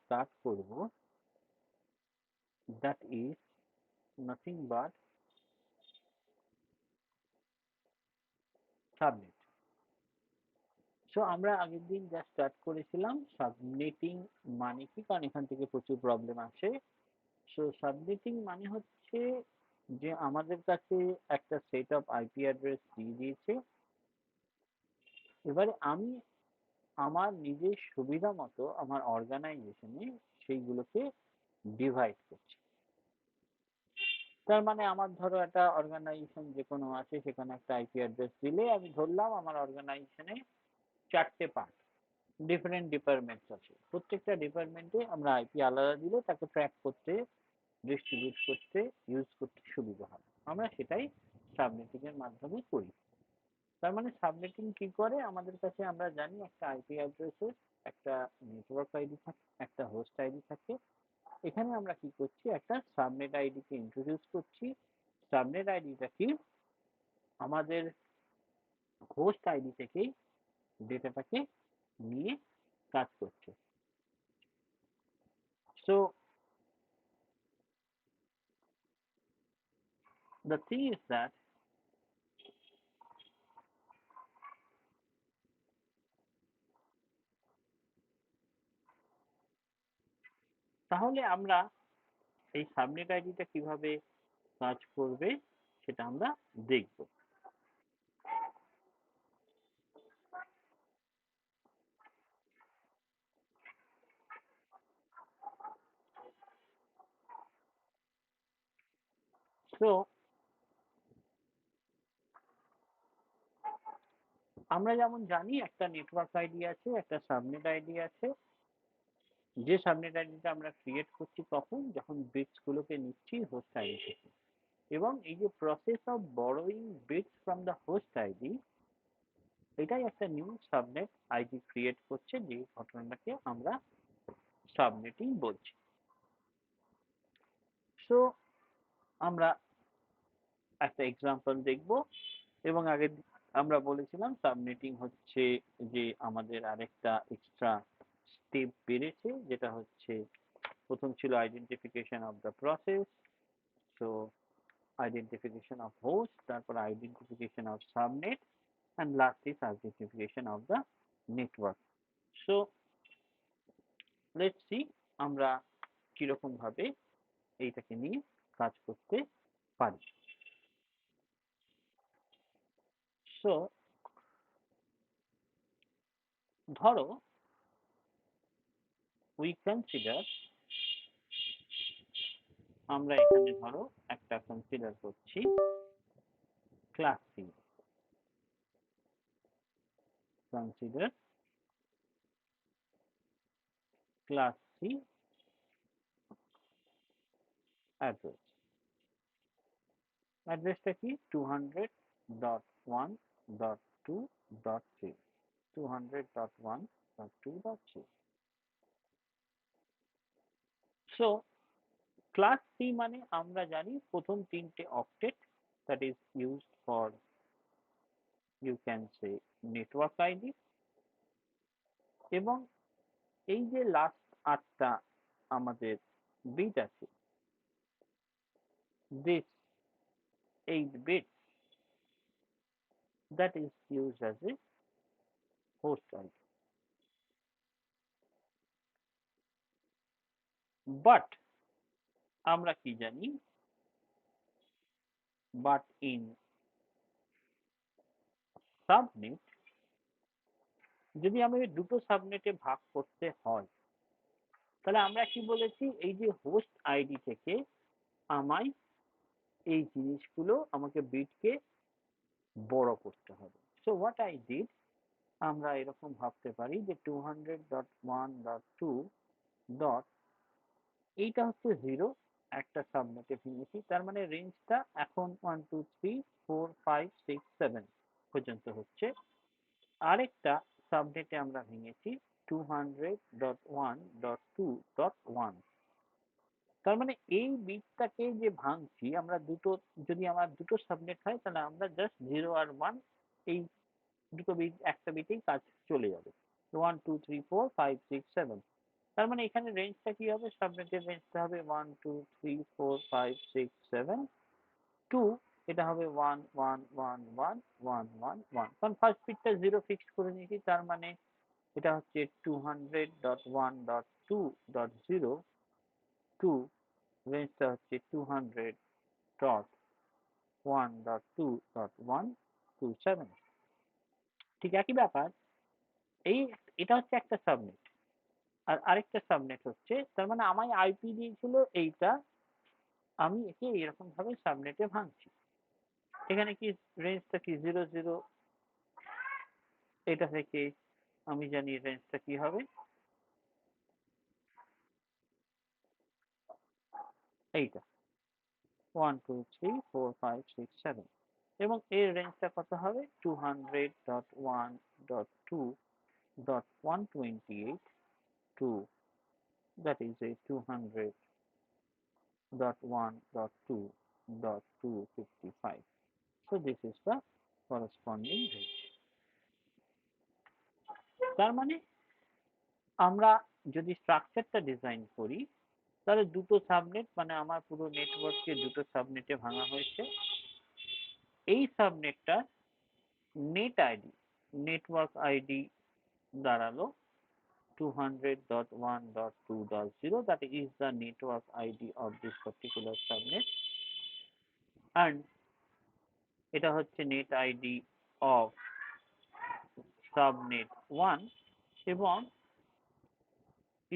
Start করব, that is nothing but subnet. So আমরা আগের দিন যা স্টার্ট করেছিলাম সাবনেটিং মানে কি, কারণ এখান থেকে প্রচুর প্রবলেম আসে। সো সাবনেটিং মানে হচ্ছে যে আমাদের কাছে একটা সেট অফ আইপি অ্যাড্রেস দিয়ে দিয়েছে, এবারে আমি আমার নিজের সুবিধা মতো আমার অর্গানাইজেশনে সেইগুলোকে ডিভাইড করছি। তার মানে আমার ধরো একটা অর্গানাইজেশন যে কোনো আছে, সেখানে একটা আইপি অ্যাড্রেস দিলে আমি ধরলাম আমার অর্গানাইজেশনে 4টে পার্ট, ডিফারেন্ট ডিপার্টমেন্টস আছে, প্রত্যেকটা ডিপার্টমেন্টে আমরা আইপি আলাদা দিলে তাকে ট্র্যাক করতে, ডিস্ট্রিবিউট করতে, ইউজ করতে সুবিধা হবে। আমরা সেটাই সাবনেটিং এর মাধ্যমে করি। তার মানে সাবনেটিং কি করে, আমাদের কাছে আমরা জানি একটা আইপি অ্যাড্রেসের একটা নেটওয়ার্ক আইডি থাকে, একটা হোস্ট আইডি থাকে। এখানে আমরা কি করছি, একটা সাবনেট আইডিকে ইন্ট্রোডিউস করছি। সাবনেট আইডিটা কি, আমাদের হোস্ট আইডি থেকেই ডেটাটাকে নিয়ে কাজ করছে। So the thing is that তাহলে আমরা এই সাবনেট আইডিটা কিভাবে কাজ করবে সেটা আমরা দেখব। সো আমরা যেমন জানি একটা নেটওয়ার্ক আইডি আছে, একটা সাবনেট আইডি আছে। যে সাবনেট আইডিটা আমরা ক্রিয়েট করছি কখন, যখন বিটস গুলোকে নিচ্ছি হোস্ট আইডি থেকে, এবং এই যে process of borrowing bits from the host ID, এটাই একটা নিউ সাবনেট আইডি ক্রিয়েট করছে, যে ঘটনাটাকে আমরা সাবনেটিং বলছি। সো আমরা একটা এক্সাম্পল দেখব, এবং আগে আমরা বলেছিলাম সাবনেটিং হচ্ছে যে আমাদের আরেকটা এক্সট্রা স্টেপ বেড়েছে, যেটা হচ্ছে প্রথম ছিল identification of the process, so identification of host, তারপর identification of subnet, and last is identification of the network. So let's see আমরা কিরকম ভাবে এইটাকে নিয়ে কাজ করতে পারি। সো ধরো we consider, আমরা এখানে ধরো একটা কনসিডার করছি class C, consider class C address. অ্যাড্রেসটা কি 200.1.2.3, 200.1.2.3। সো ক্লাস সি মানে আমরা জানি প্রথম তিনটে octet, that is used for, you can say, network ID, এবং এই যে লাস্ট 8টা আমাদের বিট আছে, this 8 bits, that is used as a host ID. But আমরা কি জানি, but in subnet, যদি আমাদের দুটো সাবনেটে ভাগ করতে হয়, তাহলে আমরা কি বলেছি, এই যে হোস্ট আইডি থেকে আমায় এই জিনিসগুলো, আমাকে বিটকে বড় করতে হবে। সো হোয়াট আই ডিড, আমরা এরকম ভাবতে পারি যে 200.1.2 ডট, এইটা হচ্ছে 0, একটা সাবনেটে ভেঙেছি, তার মানে রেঞ্জটা এখন 1 2 3 4 5 6 7 পর্যন্ত হচ্ছে। আরেকটা সাবনেটে আমরা ভেঙেছি 200.1.2.1, তার মানে এই বিটটাকে যে ভাঙছি আমরা দুটো, যদি আমার দুটো সাবনেট হয় তাহলে আমরা জাস্ট 0 আর 1, এই দুটো বিট, একটা বিটেই কাজ চলে যাবে, 1 2 3 4 5 6 7। তার মানে এখানে রেঞ্জটা কি হবে? সাবনেটের রেঞ্জটা হবে 1 2 3 4 5 6 7 2, এটা হবে 1 1 1 1 1 1 1, কারণ ফার্স্ট বিটটা 0 ফিক্সড করে নিয়েছি, তার মানে এটা হচ্ছে 200.1.2.0 2, রেঞ্জটা হচ্ছে 200.1.2.127। ঠিক একই ব্যাপার, এই এটা হচ্ছে একটা সাবনেট, আর আরেকটা সাবনেট হচ্ছে, তার মানে আমায় আইপি দিয়েছিল এইটা, আমি একে এরকম ভাবে সাবনেটে ভাঙছি। এখানে কি রেঞ্জটা কি 0 0, এটা থেকে আমি জানি রেঞ্জটা কি হবে, এইটা 1 2 3 4 5 6 7, এবং এর রেঞ্জটা কত হবে? 200.1.2.128 to, that is a 200.1.2.255. So this is the corresponding range. তার মানে আমরা যদি স্ট্রাকচারটা ডিজাইন করি, তাহলে দুটো সাবনেট, মানে আমার পুরো নেটওয়ার্ককে দুটো সাবনেটে ভাঙা হয়েছে। এই সাবনেটটা নেট আইডি, নেটওয়ার্ক আইডি দাঁড়ালো 200.1.2.0, that is the network ID of this particular subnet, and এটা হচ্ছে নেট আইডি of subnet 1, এবং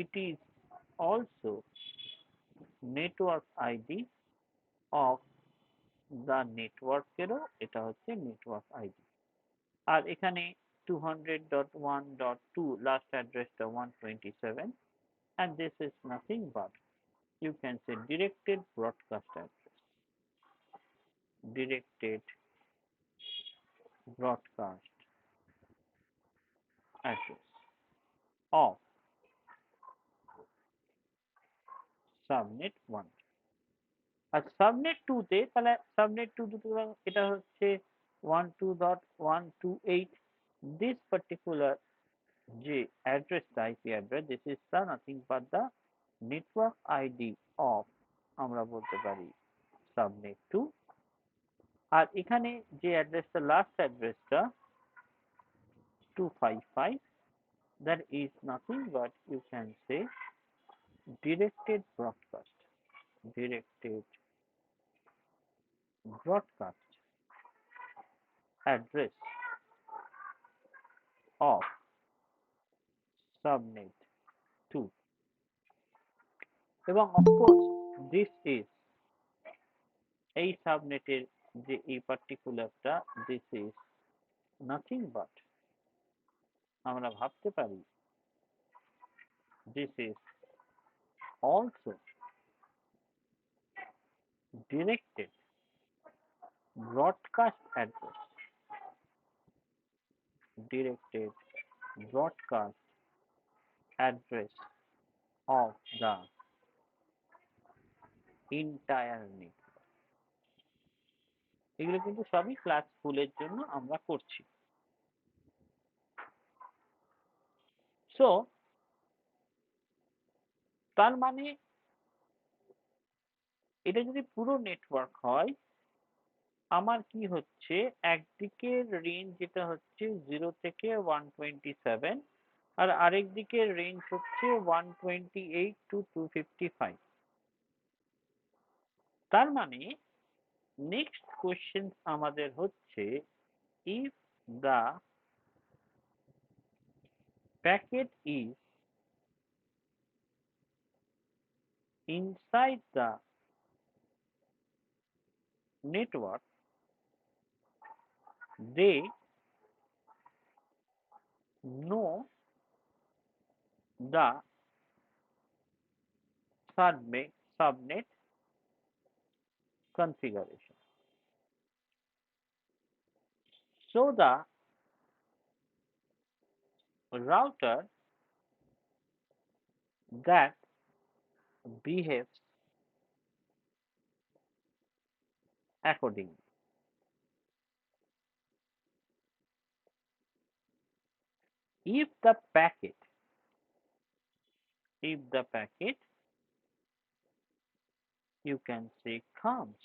it is also network ID of the network এরও এটা হচ্ছে নেটওয়ার্ক আইডি। আর এখানে 200.1.2 last addressটা 127, and this is nothing but, you can say, directed broadcast address, directed broadcast address of subnet 1। আর subnet 2 তে, তাহলে subnet 2 দুটো, এটা হচ্ছে 12.128, this particular যে অ্যাড্রেসটা, IP address, this is the nothing but the network ID of, আমরা বলতে পারি, সাবনেট 2। আর এখানে যে অ্যাড্রেসটা, লাস্ট অ্যাড্রেসটা 255, that is nothing but, you can say, directed broadcast, directed broadcast address of subnet 2, এবং অফকোর্স দিস ইজ, এই সাবনেটের যে এই পার্টিকুলারটা, দিস ইজ নাথিং বাট, আমরা ভাবতে পারি, this is also directed broadcast address, directed broadcast address of the entire network। এগুলো কিন্তু সবই ক্লাস স্কুলের জন্য আমরা করছি। সো তার মানে এটা যদি পুরো নেটওয়ার্ক হয়, আমার কি হচ্ছে, একদিকের রেঞ্জ যেটা হচ্ছে 0 থেকে 127, আর আরেক দিকের রেঞ্জ হচ্ছে 128 to 255। তার মানে নেক্সট কোশ্চেন আমাদের হচ্ছে, if the packet is inside the network, they know the subnet configuration. So the router that behaves accordingly. If the packet if the packet, you can say, comes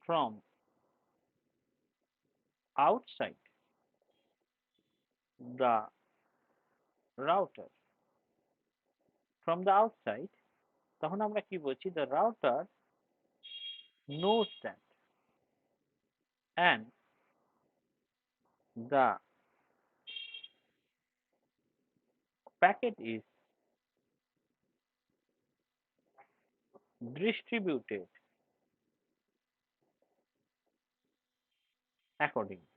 from outside the router, from the outside, তখন আমরা কি বলছি, the router knows that, and the packet is distributed accordingly.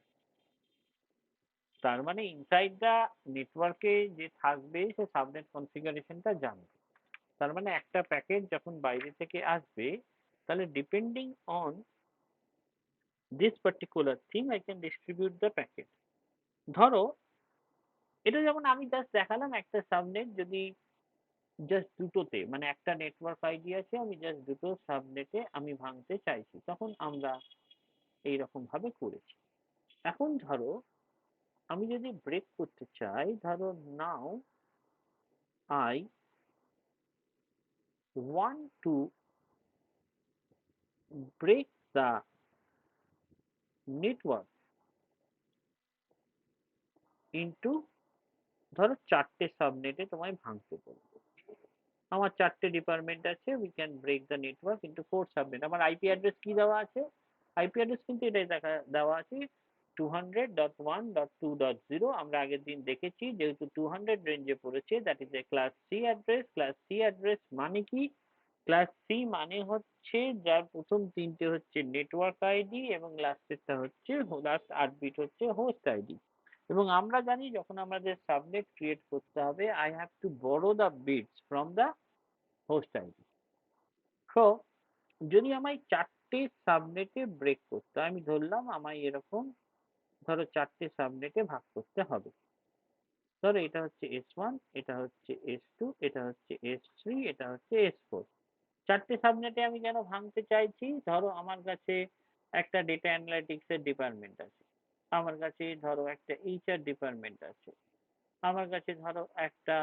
তার মানে inside দা নেটওয়ার্কে যে থাকবে সে subnet কনফিগারেশনটা জানবে। তার মানে একটা প্যাকেট যখন বাইরে থেকে আসবে, তাহলে depending on this particular thing I can distribute the packet. ধরো এটা যেমন আমি জাস্ট দেখালাম একটা সাবনেট যদি জাস্ট দুটোতে, মানে একটা নেটওয়ার্ক আইডি আছে, আমি জাস্ট দুটো সাবনেটে আমি ভাঙতে চাইছি, তখন আমরা এইরকম ভাবে করেছি। এখন ধরো আমি যদি ব্রেক করতে চাই, ধরো now I want to break the network into, ধরো চারটে সাবনেটে তোমায় ভাঙতে বলবো। আমার চারটে ডিপার্টমেন্ট আছে, we can break the network into 4 subnet. আমার আইপি অ্যাড্রেস কি দেওয়া আছে? আইপি অ্যাড্রেস কিন্তু এটাই দেওয়া আছে 200.1.2.0। আমরা আগের দিন দেখেছি যেহেতু 200 রেঞ্জে পড়েছে, that is a class C address. Class C address মানে কি? ক্লাস সি মানে হচ্ছে যার প্রথম তিনটে হচ্ছে নেটওয়ার্ক আইডি এবং লাস্টেরটা হচ্ছে, লাস্ট 8 বিট হচ্ছে হোস্ট আইডি। এবং আমরা জানি যখন আমাদের সাবনেট ক্রিয়েট করতে হবে, I have to borrow the bits from the host ID. So যদি আমায় চারটে সাবনেটে ব্রেক করতে হয়, আমি ধরলাম আমায় এরকম, ধরো চারটে সাবনেটে ভাগ করতে হবে। ধরো এটা হচ্ছে S1, এটা হচ্ছে S2, এটা হচ্ছে S3, এটা হচ্ছে S4। চারটে সাবনেটে আমি কেন ভাঙতে চাইছি? ধরো আমার কাছে একটা ডেটা অ্যানালিটিক্স এর ডিপার্টমেন্ট আছে, আমার কাছে ধরো একটা এইচআর ডিপার্টমেন্ট আছে, আমার কাছে ধরো একটা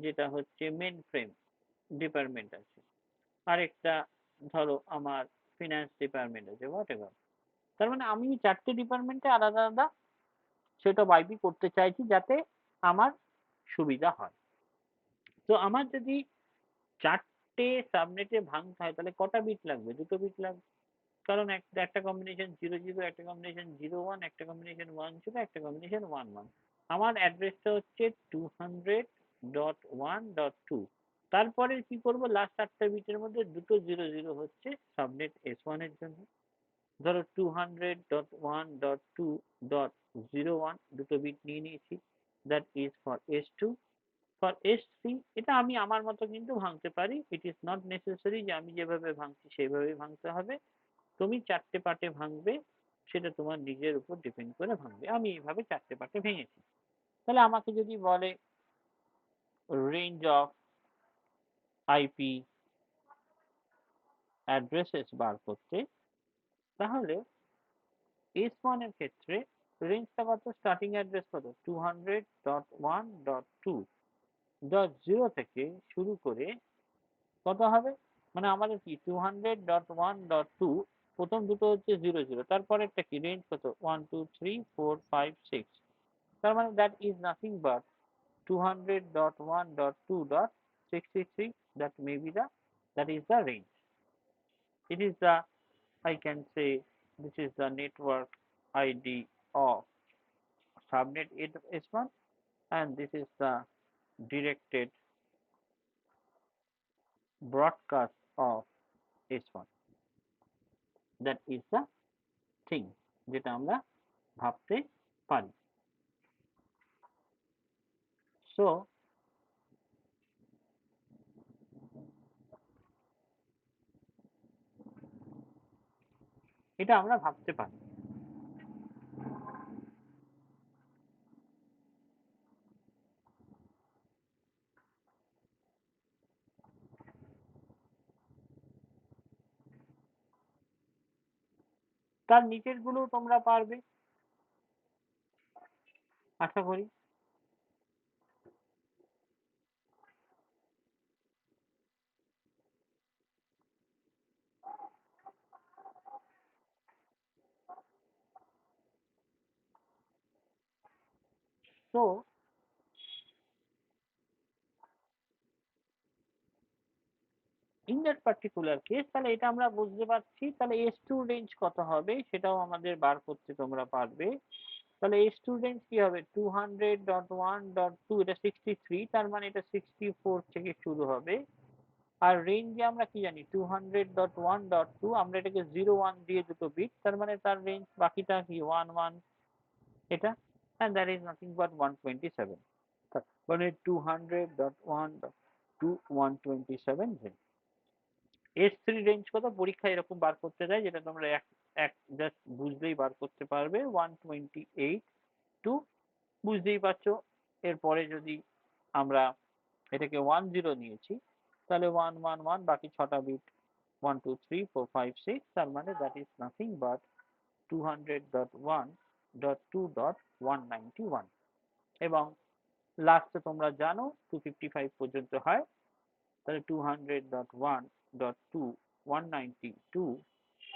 যেটা হচ্ছে মেন ফ্রেম ডিপার্টমেন্ট আছে, আরেকটা ধরো আমার ফিনান্স ডিপার্টমেন্ট আছে, হোয়াট এভার। তার মানে আমি চারটে ডিপার্টমেন্টে আলাদা আলাদা সেট অফ আইপি করতে চাইছি যাতে আমার সুবিধা হয়। তো আমার যদি চারটে সাবনেটে ভাঙতে হয় তাহলে কটা বিট লাগবে? দুটো বিট লাগবে, কারণ একটা কম্বিনেশন 00, একটা কম্বিনেশন 01, একটা কম্বিনেশন 10, একটা কম্বিনেশন 11। আমার অ্যাড্রেসটা হচ্ছে 200.1.2। তারপরে কি করব, লাস্ট 8টা বিটের মধ্যে দুটো 00 হচ্ছে সাবনেট S1 এর জন্য। ধরো 200.1.2.01 দুটো বিট নিয়ে নিয়েছি, that is for S2। For S3 এটা আমি আমার মতো কিন্তু ভাঙতে পারি, ইট ইজ নট নেসেসারি যে আমি যেভাবে ভাঙছি সেইভাবেই ভাঙতে হবে। তুমি চারটে পার্টে ভাঙবে, সেটা তোমার নিজের উপর ডিপেন্ড করে ভাঙবে। আমি এইভাবে চারটে পার্টে ভেঙেছি। তাহলে আমাকে যদি বলে রেঞ্জ অফ আইপি অ্যাড্রেসেস বার করতে, তাহলে S1 এর ক্ষেত্রে রেঞ্জটা কত, স্টার্টিং অ্যাড্রেস কত, 200.1.2.0 থেকে শুরু করে কত হবে, মানে আমাদের কি 200.1.2, প্রথম দুটো হচ্ছে 00, তারপরেরটা কি রেঞ্জ কত, 1 2 3 4 5 6। তার মানে that is nothing but 200.1.2.63, that may be that is the range. It is the, I can say, this is the network ID of subnet S1, and this is the directed broadcast of S1. That is the thing যেটা আমরা ভাবতে পারি। So এটা আমরা ভাবতে পারি। তার নিচের গুলো তোমরা পারবে আশা করি। so in that particular case তাহলে এটা আমরা বুঝতে পারছি তাহলে S2 রেঞ্জ কত হবে সেটাও আমাদের বার করতে তোমরা পারবে। তাহলে S2 রেঞ্জ কি হবে 200.1.2 এটা 63 তার মানে এটা 64 থেকে শুরু হবে। আর রেঞ্জে আমরা কি জানি 200.1.2 আমরা এটাকে 01 দিয়ে দুটো বিট তার মানে তার রেঞ্জ বাকিটা কি 11 এটা and that is nothing but 127 মানে 200.1.2 127 রেঞ্জ। S3 রেঞ্জ কত পরীক্ষায় এরকম বার করতে দেয় যেটা তোমরা এক জাস্ট বুঝলেই বার করতে পারবে 128 টু বুঝতেই পারছো এরপরে যদি আমরা এটাকে 10 নিয়েছি তাহলে 111 বাকি ছটা বিট 1 2 3 4 5 6 তার মানে দ্যাট ইজ নাথিং বাট 200.1.2.191 এবং লাস্টে তোমরা জানো 255 পর্যন্ত হয় তাহলে 200.1.2 192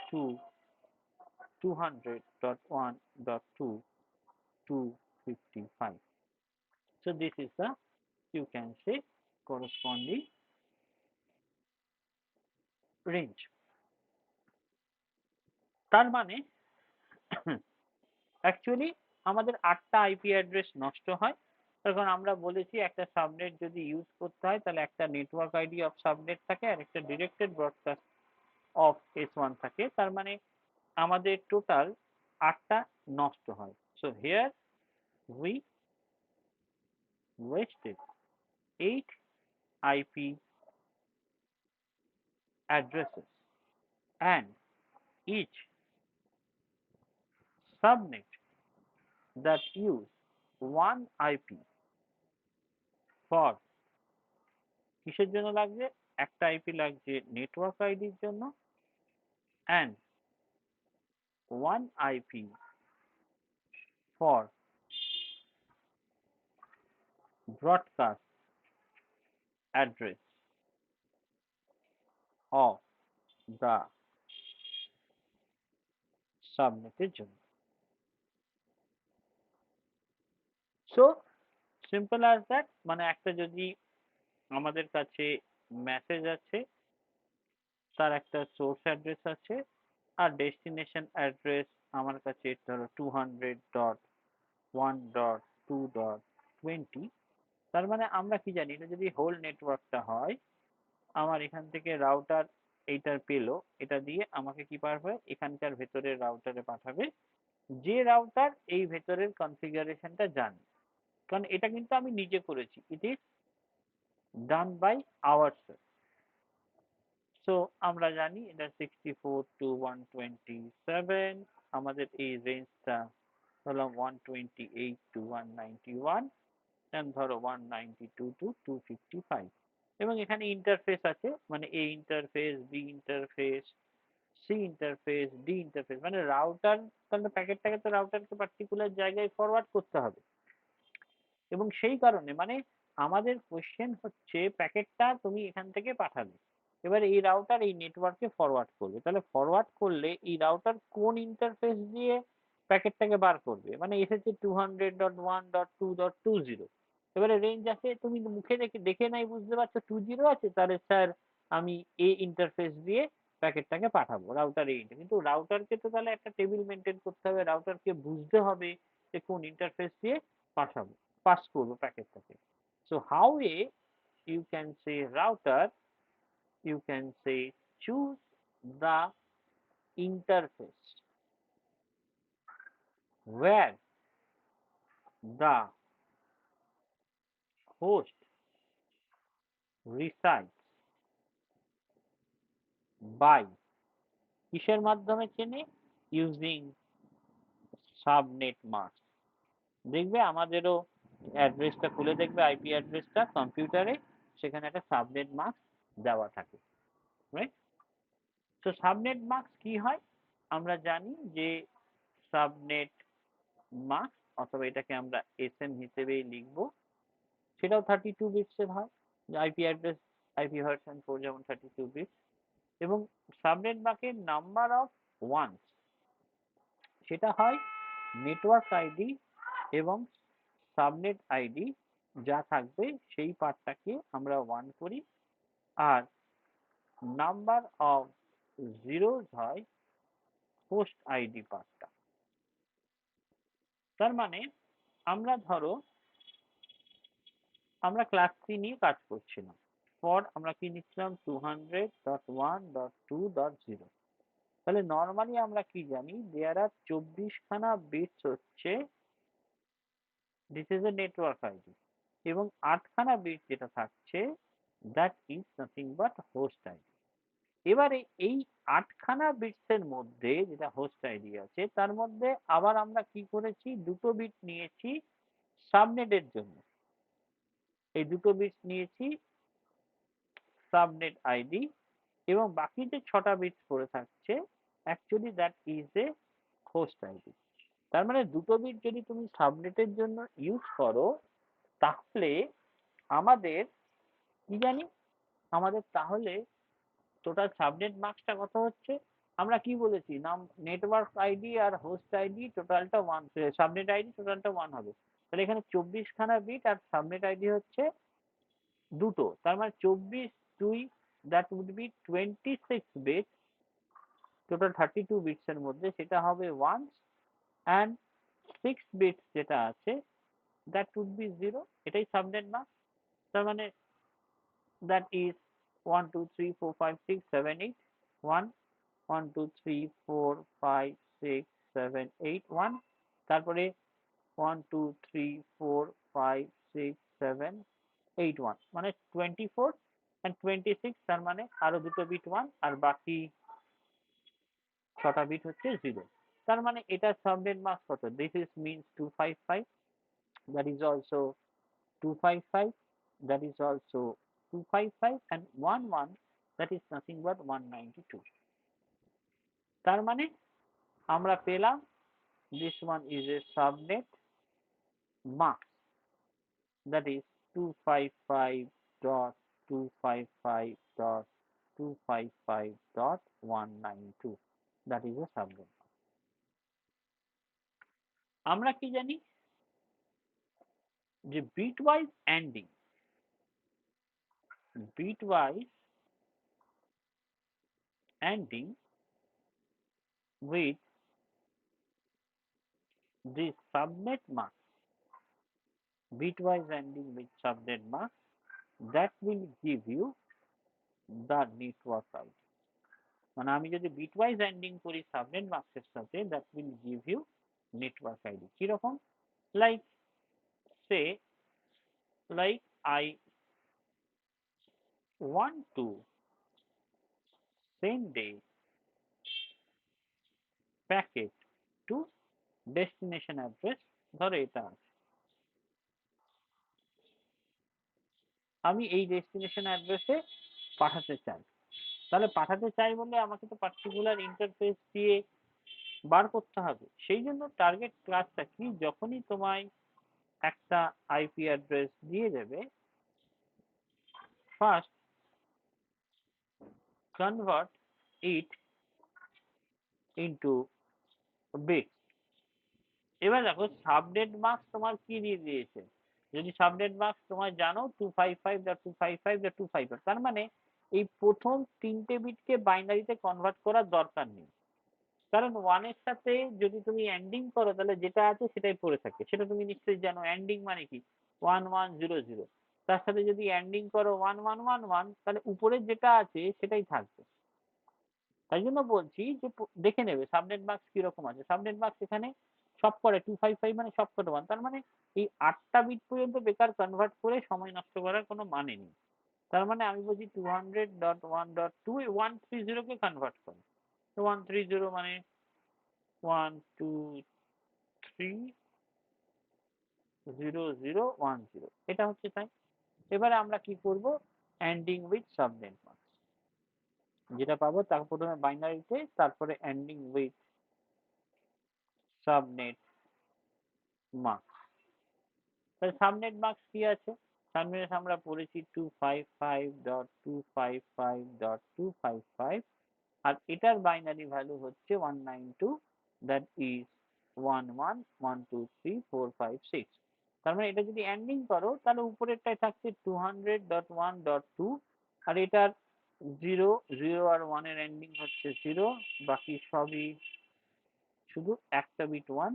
to 200.1.2 255. So this is the you can say corresponding range. তার মানে অ্যাকচুয়ালি আমাদের 8টা আইপি অ্যাড্রেস নষ্ট হয় তখন আমরা বলেছি একটা সাবনেট যদি ইউজ করতে হয় তাহলে একটা নেটওয়ার্ক আইডি অফ সাবনেট থাকে আর একটা ডিরেক্টেড ব্রডকাস্ট অফ S1 থাকে তার মানে আমাদের টোটাল 8টা নষ্ট হয়। So here we wasted 8 IP addresses and each subnet that use one IP for কিসের জন্য লাগছে একটা আইপি লাগছে নেটওয়ার্ক আইডির জন্য and one IP for broadcast address of the subneটের জন্য। সো সিম্পল অ্যাজ দ্যাট মানে একটা যদি আমাদের কাছে মেসেজ আছে তার একটা সোর্স অ্যাড্রেস আছে আর ডেস্টিনেশন অ্যাড্রেস আমার কাছে ধরো 200.1.2.20 তার মানে আমরা কি জানি এটা যদি হোল নেটওয়ার্কটা হয় আমার এখান থেকে রাউটার এইটার পেলো এটা দিয়ে আমাকে কি পারবে এখানকার ভেতরের রাউটারে পাঠাবে যে রাউটার এই ভেতরের কনফিগারেশনটা জানে কারণ এটা কিন্তু আমি নিজে করেছি it is done by ourselves. So আমরা জানি এটা 64 to 127 আমাদের এই রেঞ্জটা হলো 128 to 191 and ধরো 192 to 255 এবং এখানে ইন্টারফেস আছে মানে A interface B interface C interface D interface মানে রাউটার তাহলে প্যাকেটটাকে তো রাউটারকে পার্টিকুলার জায়গায় ফরওয়ার্ড করতে হবে এবং সেই কারণে মানে আমাদের কোশ্চেন হচ্ছে প্যাকেটটা তুমি এখান থেকে পাঠাবে এবার এই রাউটার এই নেটওয়ার্কে ফরওয়ার্ড করবে তাহলে ফরওয়ার্ড করলে এই রাউটার কোন ইন্টারফেস দিয়ে প্যাকেটটাকে বার করবে মানে এসেছে 200.1.2.20 এবারে রেঞ্জ আছে তুমি মুখে দেখে দেখে নাই বুঝতে পারছো 20 আছে তাহলে স্যার আমি এই ইন্টারফেস দিয়ে প্যাকেটটাকে পাঠাবো রাউটার এই কিন্তু রাউটারকে তো তাহলে একটা টেবিল মেনটেন করতে হবে রাউটারকে বুঝতে হবে যে কোন ইন্টারফেস দিয়ে পাঠাবো পাস করবো প্যাকেটটাকে। So how you can say router you can say choose the interface where the host resides by কিসের মাধ্যমে চেনে ইউজিং সাবনেট মাস্ক দেখবে আমাদেরও অ্যাড্রেসটা খুলে দেখবে আইপি অ্যাড্রেসটা কম্পিউটারে সেখানে একটা সাবনেট মাস্ক দেওয়া থাকে রাইট। তো সাবনেট মাস্ক কি হয় আমরা জানি যে সাবনেট মাস্ক অথবা এটাকে আমরা এসএম হিসেবেই লিখব সেটাও 32 বিটসের হয় আইপি অ্যাড্রেস আইপি ভার্সন 4 যেমন 32 বিটস এবং সাবনেট মাস্কের নাম্বার অফ ওয়ান্স সেটা হয় নেটওয়ার্ক আইডি এবং সাবনেট আইডি যা থাকবে সেই পার্টটাকে আমরা 1 করি, আর নাম্বার অফ জিরোজ হয় হোস্ট আইডি পার্টটা। তার মানে আমরা ধরো আমরা ক্লাস 3 নিয়ে কাজ করছিলাম। ফর আমরা কি নিচ্ছিলাম 200.1.2.0। তাহলে নরমালি আমরা কি জানি, দেয়ার আর 24 খানা বিটস হচ্ছে, this is a network ID, এবং 8 খানা বিট যেটা থাকছে that is nothing but host ID. এবারে এই 8 খানা বিটস এর মধ্যে যেটা হোস্ট আইডি আছে তার মধ্যে আবার আমরা কি করেছি, দুটো বিট নিয়েছি সাবনেটের জন্য। এই দুটো বিটস নিয়েছি সাবনেট আইডি, এবং বাকি যে 6টা বিটস পড়ে থাকছে actually that is A host ID. তার মানে দুটো বিট যদি তুমি সাবনেটের জন্য ইউজ করো তাহলে আমাদের কি জানি, আমাদের তাহলে টোটাল সাবনেট মার্কসটা কত হচ্ছে, আমরা কি বলেছি নাম, নেটওয়ার্ক আইডি আর হোস্ট আইডি টোটালটা 1, সাবনেট আইডি টোটালটা 1 হবে। তাহলে এখানে 24 খানা বিট আর সাবনেট আইডি হচ্ছে দুটো, তার মানে 24 2, that would be 26 bit, total 32 bits এর মধ্যে সেটা হবে 1, অ্যান্ড 6 বিটস যেটা আছে দ্যাট উড বি 0, এটাই সাবনেট মাস্ক। তার মানে দ্যাট ইজ 1 2 3 4 5 6 7 8 1, 1 2 3 4 5 6 7 8 1, তারপরে 1 2 3 4 5 6 7 8 1, মানে 24 and 26, তার মানে আরো দুটো বিট 1 আর বাকি 6টা বিট হচ্ছে 0। তার মানে এটা সাবনেট মাস্ক কত, this is means 255, that is also 255, that is also 255, and 11, that is nothing but 192। তার মানে আমরা পেলাম this one is a subnet mask, that is 255.255.255.192, that is a subnet mask। আমরা কি জানি যে bitwise ANDing, bitwise ANDing with this subnet mask, bitwise ANDing with subnet mask, that will give you the network ID। মানে আমি যদি bitwise ending করি subnet মাস্কের সাথে, that will give you network ID। কিরকম, like say, like I want to send a packet to destination address, ধরো এটা আছে, আমি এই ডেস্টিনেশন অ্যাড্রেসে পাঠাতে চাই। তাহলে পাঠাতে চাই বলে আমাকে তো পার্টিকুলার ইন্টারফেস দিয়ে বার করতে হবে। সেই জন্য টার্গেট ক্লাসটা কি, যখনই তোমায় একটা আইপি অ্যাড্রেস দিয়ে দেবে, first convert it into bit. এবার দেখো সাবনেট মাস্ক তোমার কি দিয়ে দিয়েছে, যদি সাবনেট মাস্ক তোমার জানো 255.255.255, তার মানে এই প্রথম তিনটে বিটকে বাইনারিতে কনভার্ট করার দরকার নেই, কারণ 1 এর সাথে যদি তুমি এন্ডিং করো তাহলে যেটা আছে সেটাই পড়ে থাকে, সেটা তুমি নিশ্চয়ই জানো। এন্ডিং মানে কি 1100, তার সাথে যদি এন্ডিং করো 1111, তাহলে উপরের যেটা আছে সেটাই থাকবে। তাই জন্য বলছি যে দেখে নেবে সাবনেট মার্কস কিরকম আছে। সাবনেট মার্কস এখানে সব করে 255 মানে সব কটা 1, তার মানে এই 8টা বিট পর্যন্ত বেকার কনভার্ট করে সময় নষ্ট করার কোনো মানে নেই। তার মানে আমি বলছি 200.1.2 130 কে কনভার্ট করে, তো 130 মানে 1 2 3 0 0 1 0, এটা হচ্ছে তাই। এবারে আমরা কি করব, এন্ডিং উইথ সাবনেট মার্কস যেটা পাবো তার প্রথমে বাইনারিতে, তারপরে এন্ডিং উইথ সাবনেট মার্কস। তাহলে সাবনেট মার্কস কি আছে, সাবনেট আমরা পড়েছি 255.255.255, আর এটার বাইনারি ভ্যালু হচ্ছে 192, দ্যাট ইজ 11 1 2 3 4 5 6। তার মানে এটা যদি এন্ডিং করো তাহলে উপরেরটায় থাকছে 200.1.2 আর এটার 0 আর 1 এর এন্ডিং হচ্ছে 0, বাকি সবই শুধু একটা bit 1,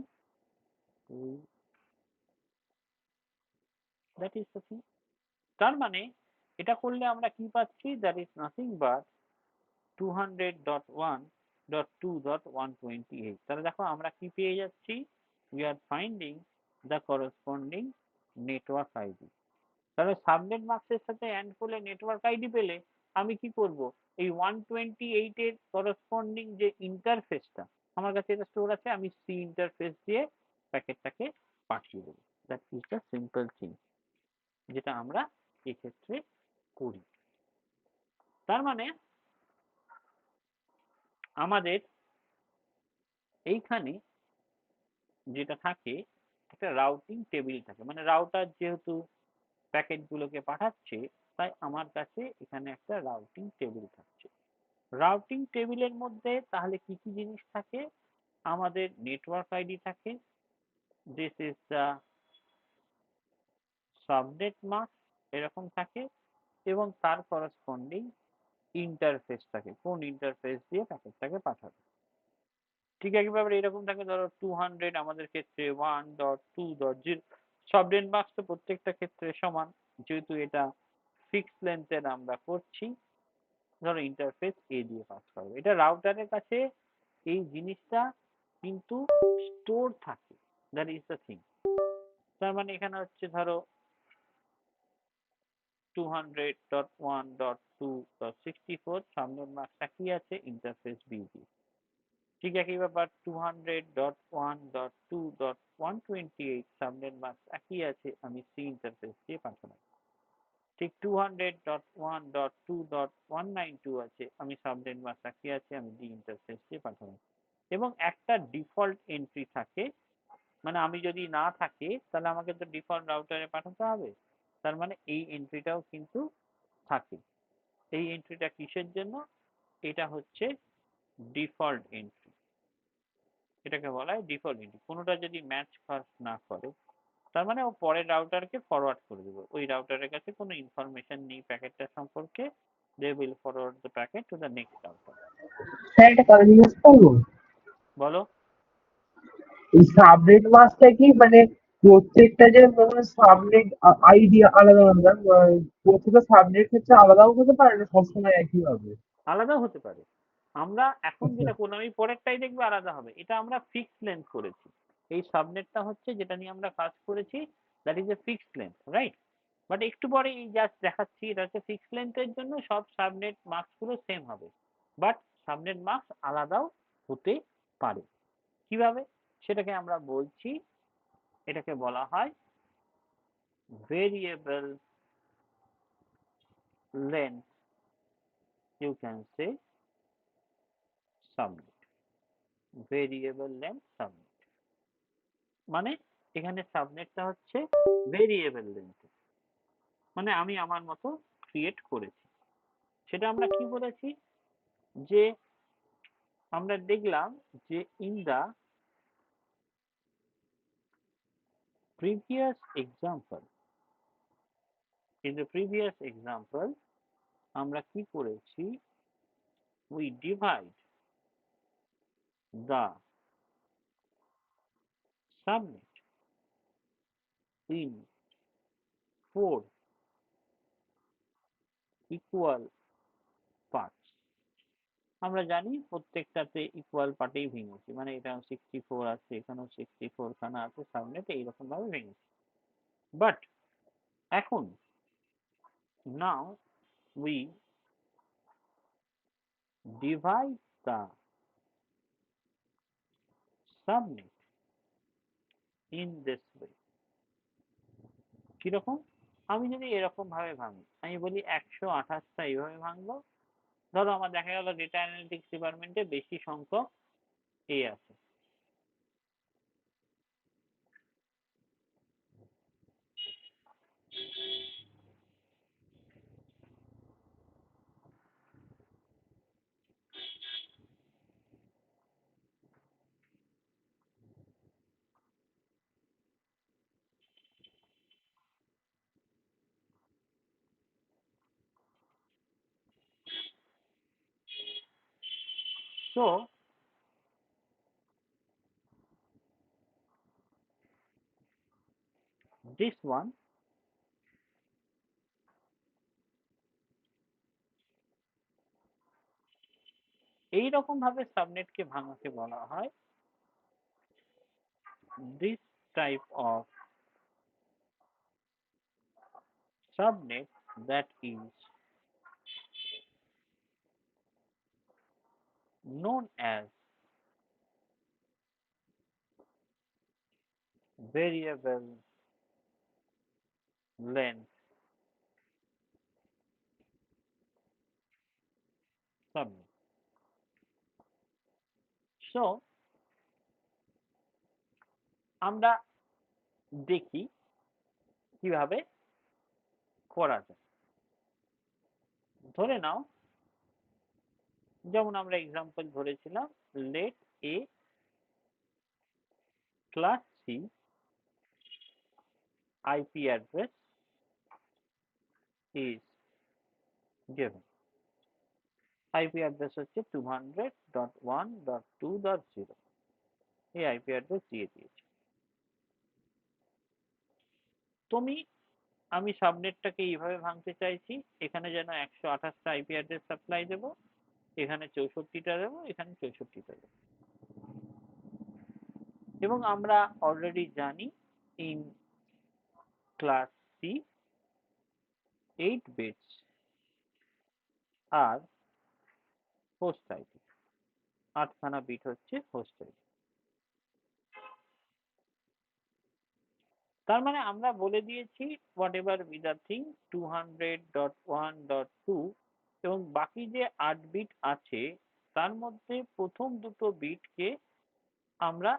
that is the thing. তার মানে এটা করলে আমরা কি পাচ্ছি, দ্যাট ইজ নাথিং বাট 200.1.2.128। তাহলে দেখো আমরা কি পেয়ে যাচ্ছি, we are finding the corresponding network ID. তাহলে সাবনেট মাস্কের সাথে অ্যান্ড করলে নেটওয়ার্ক আইডি পেলে আমি কি করব, এই 128 এর করসপন্ডিং যে ইন্টারফেসটা আমার কাছে এটা স্টোর আছে, আমি সি ইন্টারফেস দিয়ে প্যাকেটটাকে পাঠিয়ে দেবো। That is the simple thing যেটা আমরা এক্ষেত্রে করি। তার মানে আমাদের এইখানে যেটা থাকে একটা রাউটিং টেবিল থাকে, মানে রাউটার যেহেতু প্যাকেটগুলোকে পাঠাচ্ছে তাই আমার কাছে এখানে একটা রাউটিং টেবিল থাকছে। রাউটিং টেবিলের মধ্যে তাহলে কি কি জিনিস থাকে, আমাদের নেটওয়ার্ক আইডি থাকে, this is the subnet mask এরকম থাকে, এবং তার করসপন্ডিং ইন্টারফেস থাকে, কোন ইন্টারফেস দিয়ে প্যাকেটটাকে পাঠাবে। ঠিক একইভাবে এরকম থাকে, ধরো 200 আমাদের ক্ষেত্রে 1.2.0। সাবনেট মাস্ক তো প্রত্যেকটা ক্ষেত্রে সমান, যেহেতু এটা ফিক্স লেন্থের আমরা করছি, ধরো ইন্টারফেস এ দিয়ে পাস করবে। এটা রাউটারের কাছে এই জিনিসটা কিন্তু স্টোর থাকে, দ্যাট ইজ দ্য থিং। তার মানে এখানে হচ্ছে ধরো 200.1.2.64 সামনের মার্কটা কি আছে, ইন্টারফেস বি দিয়ে। ঠিক একই ব্যাপার 200.1.2.128 সামনের মার্কস একই আছে, আমি সি ইন্টারফেস দিয়ে পাঠালাম। ঠিক 200.1.2.192 আছে, আমি সাবনেট মাস্ক একই আছে, আমি ডি ইন্টারফেস দিয়ে পাঠালাম। এবং একটা ডিফল্ট এন্ট্রি থাকে, মানে আমি যদি না থাকে তাহলে আমাকে তো ডিফল্ট রাউটারে পাঠাতে হবে, তার মানে এই এন্ট্রিটাও কিন্তু থাকে। এই এন্ট্রিটা কিসের জন্য, এটা হচ্ছে ডিফল্ট এন্ট্রি, এটাকে বলা হয় ডিফল্ট এন্ট্রি। কোনোটা যদি ম্যাচ না করে তার মানে ও পরের রাউটারকে ফরওয়ার্ড করে দেবে, ওই রাউটারের কাছে কোনো ইনফরমেশন নেই প্যাকেটটা সম্পর্কে, they will forward the packet to the next router. Sir একটা কথা জিজ্ঞেস করবো, বলো। এই সাবনেট মাস্কটা কি মানে প্রত্যেকটা যে সাবনেট আইডি আলাদা আলাদা, প্রত্যেকটা সাবনেট ক্ষেত্রে আলাদাও হতে পারে না সবসময় একই হবে? আলাদা হতে পারে, আমরা এখন যেটা করলাম এই পরেরটাই দেখবে আলাদা হবে, এটা আমরা ফিক্সড লেন্থ করেছি। এই সাবনেটটা হচ্ছে যেটা নিয়ে আমরা কাজ করেছি, that is A fixed length, right. But একটু পরে এই জাস্ট দেখাচ্ছি, এটা হচ্ছে ফিক্সড লেন্থের জন্য সব সাবনেট মার্কস গুলো সেম হবে, বাট সাবনেট মার্কস আলাদাও হতে পারে। কিভাবে সেটাকে আমরা বলছি, এটাকে বলা হয় variable length, you can say subnet, variable length subnet. মানে এখানে সাবনেটটা হচ্ছে ভেরিয়েবল লেন্থ, মানে আমি আমার মতো ক্রিয়েট করেছি। সেটা আমরা কি বলেছি, যে আমরা দেখলাম যে in the previous example, in the previous example আমরা কি করেছি, we divide the subnet in 4 equal parts। আমরা জানি প্রত্যেকটাতে ইকুয়াল পার্টেই ভেঙেছি, মানে এটা 64 আছে, এখানেও 64 খানা আছে সাবনেট, এইরকম ভাবে ভেঙেছি। বাট এখন now we divide the subnet in this way। কিরকম, আমি যদি এরকম ভাবে ভাঙি, আমি বলি 128টা এইভাবে ভাঙবো, ধরো আমার দেখা গেল ডেটা অ্যানালিটিক্স ডিপার্টমেন্টে বেশি সংখ্যক এ আছে, So this one এইরকম ভাবে সাবনেটকে ভাঙাকে বলা হয় this type of subnet that is known as variable length subnet. So আমরা দেখি কিভাবে করা যায়। ধরে নাও যেমন আমরা এক্সাম্পল ধরেছিলাম let a class C IP address is given. IP address হচ্ছে 200.1.2.0 এই IP address দিয়ে দিয়েছি। আমি সাবনেটটাকে এইভাবে ভাঙতে চাইছি, এখানে যেন 128টা IP অ্যাড্রেস সাপ্লাই দেব, এখানে 64টা দেব, এখানে 64টা দেব। এবং আমরা অলরেডি জানি in class C 8 bits R host ID 8খানা bit হচ্ছে host ID। তার মানে আমরা বলে দিয়েছি whatever be the thing 200.1.2 এবং বাকি যে 8 বিট আছে তার মধ্যে প্রথম দুটো বিটকে আমরা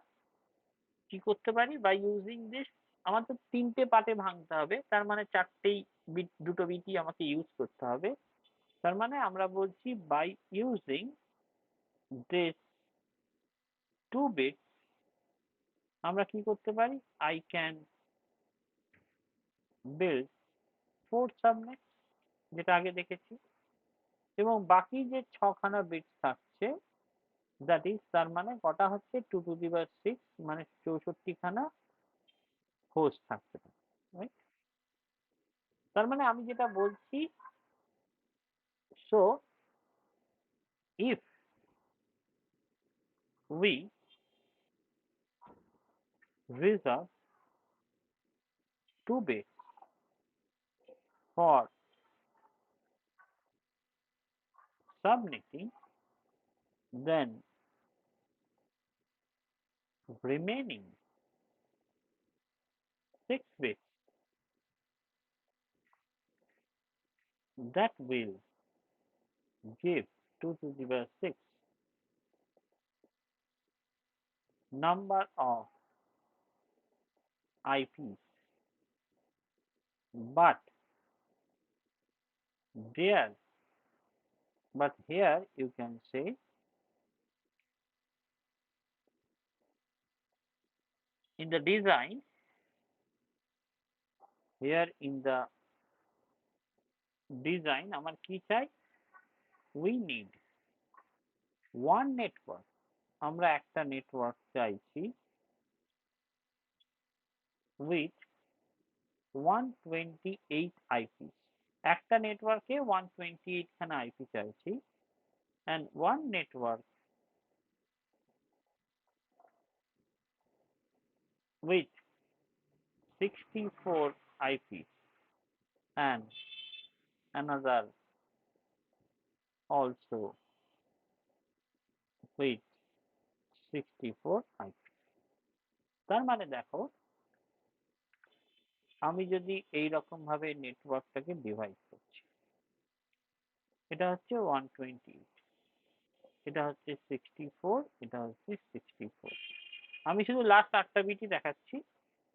কি করতে পারি by using this আমাদের 3টে পার্টে ভাঙতে হবে, তার মানে 4টেই বিট, দুটো বিটই আমাকে ইউজ করতে হবে। তার মানে আমরা বলছি by using this 2 bits আমরা কি করতে পারি I can build 4 subnets যেটা আগে দেখেছি এবং বাকি যে 6খানা বিট থাকছে that is তার মানে কটা হচ্ছে 2 to the power 6 মানে 64খানা হোস্ট থাকতে পারে, রাইট? তার মানে আমি যেটা বলছি so if we reserve 2 bits for subnetting, then remaining 6 bits that will give 2 to the power 6 number of IPs, but here you can say in the design, here in the design আমার কি চাই we need one network, আমরা একটা network চাইছি with 128 IPs, একটা নেটওয়ার্কে 128 খানা IP চাইছি and one network with 64 IPs and another also with 64 IP। তার মানে দেখো আমি যদি এই রকম ভাবে নেটওয়ার্কটাকে ডিভাইড করছি, এটা হচ্ছে 128, এটা হচ্ছে 64, এটা হচ্ছে 64, আমি শুধু লাস্ট 8টা বিটই দেখাচ্ছি।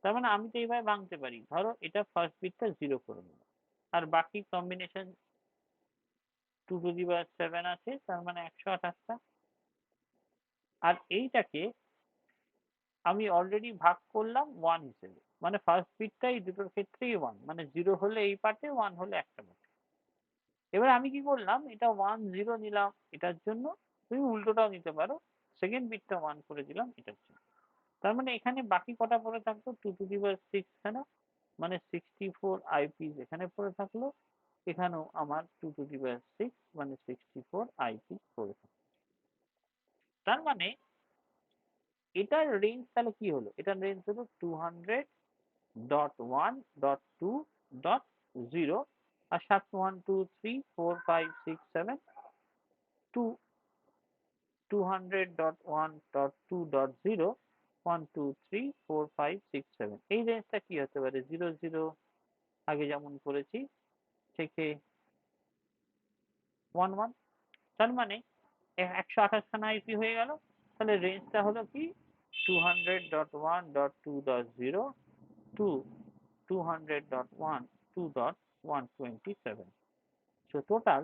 তার মানে আমি তো এইভাবে ভাঙতে পারি, ধরো এটা ফার্স্ট বিটটা 0 করে নিলাম আর বাকি কম্বিনেশন 2 to the power 7 আছে, তার মানে 128টা। আর এইটাকে আমি অলরেডি ভাগ করলাম 1 হিসেবে, মানে ফার্স্ট বিটটা এই দুটোর ক্ষেত্রেই 1, মানে 0 হলে এই পার্টে, 1 হলে একটা পার্টে। এবার আমি কি করলাম, এটা 1 0 নিলাম এটার জন্য তুমি উল্টোটাও নিতে পারো। সেকেন্ড বিটটা 1 করে দিলাম এটার জন্য। তার মানে এখানে বাকি কটা পড়ে থাকলো 2 টু দি পাওয়ার 6 খানা, মানে 64 আইপিস এখানে পড়ে থাকলো। এখানেও আমার 2 টু দি পাওয়ার 6 মানে 64 আইপিস পড়ে থাকলো। তার মানে এটার রেঞ্জ তাহলে কি হলো? এটার রেঞ্জ হলো 200.1.2.0 আর 7 1 2 3 4 5 6 7 2 200.1.2.0 1 2 3 4 5 6 7 এই রেঞ্জটা কি হতে পারে? 0 0 আগে যেমন করেছি থেকে 1 1। তার মানে 128 খানা আইপি হয়ে গেল। তাহলে রেঞ্জটা হলো কি 200.1.2.0 to 200.1.2.127. So total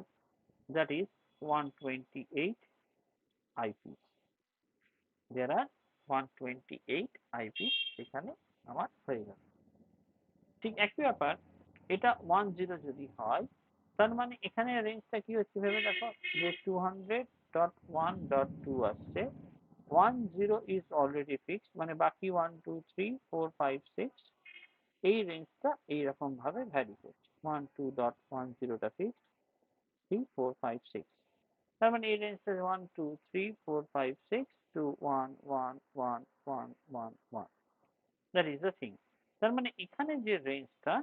that is 128 IPs. There are 128 IPs এখানে আমার হয়ে গেল। ঠিক একই ব্যাপার এটা 10 যদি হয় তার মানে এখানে রেঞ্জটা কি হচ্ছে ভেবে দেখো যে 200.1.2 আসছে। 10 is already fixed মানে বাকি 1 2 3 4 5 6 এই রেঞ্জটা এইরকম ভাবে ভ্যারি করছে। 12.10 টা ফিক্সড, 3 4 5 6। তার মানে এই রেঞ্জটা 1 2 3 4 5 6 to 1 1 1 1 1 1। That is the thing. তার মানে এখানে যে রেঞ্জটা,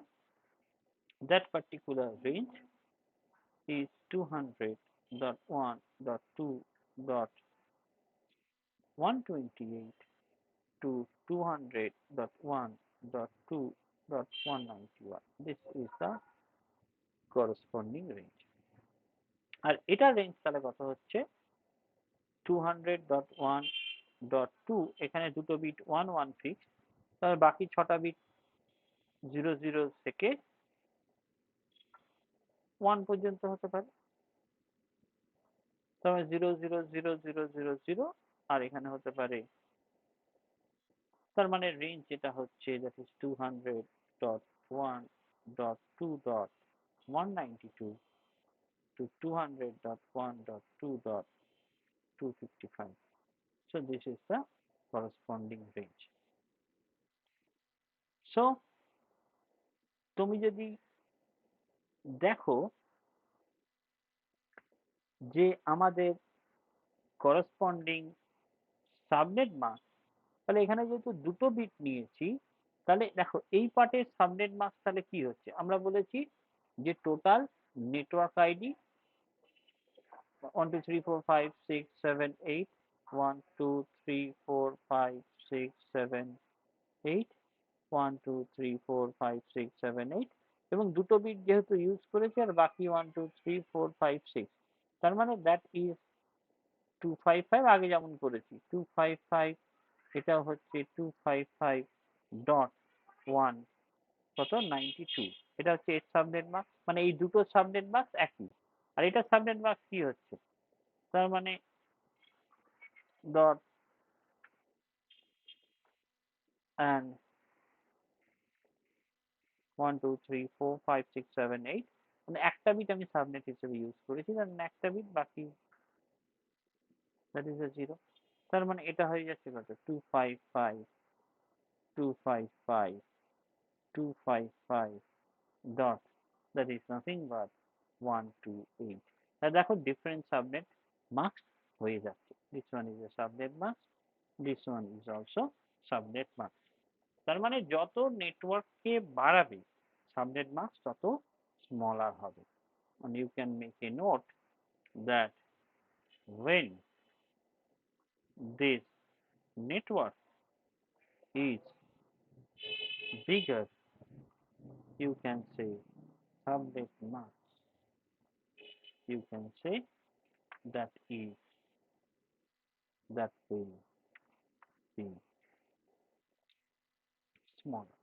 that particular range is 200.1.2.128 to 200.1.2.191. This is the corresponding range. আর এটার রেঞ্জ তাহলে কত হচ্ছে 200.1.2 এখানে দুটো বিট 1 1 ফিক্সড, তাহলে বাকি ছটা বিট 0 0 থেকে 1 পর্যন্ত হতে পারে। তাহলে 0 0 0 0 0 0 আর এখানে হতে পারে। তার মানে রেঞ্জ যেটা হচ্ছে that is 200.1.2.192 to 200.1.2.255. So this is the corresponding range. So তুমি যদি দেখো যে আমাদের করসপন্ডিং সাবনেট মাস্ক, তাহলে এখানে যেহেতু দুটো বিট নিয়েছি তাহলে দেখো এই পার্টের সাবনেট মাস্ক তাহলে কি হচ্ছে আমরা বলেছি যে টোটাল নেটওয়ার্ক আইডি 1 2 3 4 5 6 7 8 1 2 3 4 5 6 7 8 1 2 3 4 5 6 7 8 এবং দুটো বিট যেহেতু ইউজ করেছি আর বাকি 1 2 3 4 5 6, তার মানে দ্যাট ইজ 255 আগে যেমন করেছি 255, এটা হচ্ছে 255.1 কত 92, এটা হচ্ছে এর সাবনেট মাস্ক। মানে এই দুটো সাবনেট মাস্ক একই। আর এটা সাবনেট মাস্ক কি হচ্ছে তার মানে ডট and 1 2 3 4 5 6 7 8 মানে একটা বিট আমি সাবনেট হিসেবে ইউজ করেছি, কারণ একটা বিট বাকি দ্যাট ইজ a 0। তার মানে এটা হয়ে যাচ্ছে কত 255 255 255 dot, that is nothing but 128। তা দেখো ডিফারেন্ট সাবনেট মাস্ক হয়ে যাচ্ছে। This one is a subnet mask, this one is also subnet mask. তার মানে যত নেটওয়ার্ককে বাড়াবে সাবনেট মাস্ক তত স্মলার হবে। and you can make a note that when this network is bigger you can say subnet mask, you can say that is that will be smaller।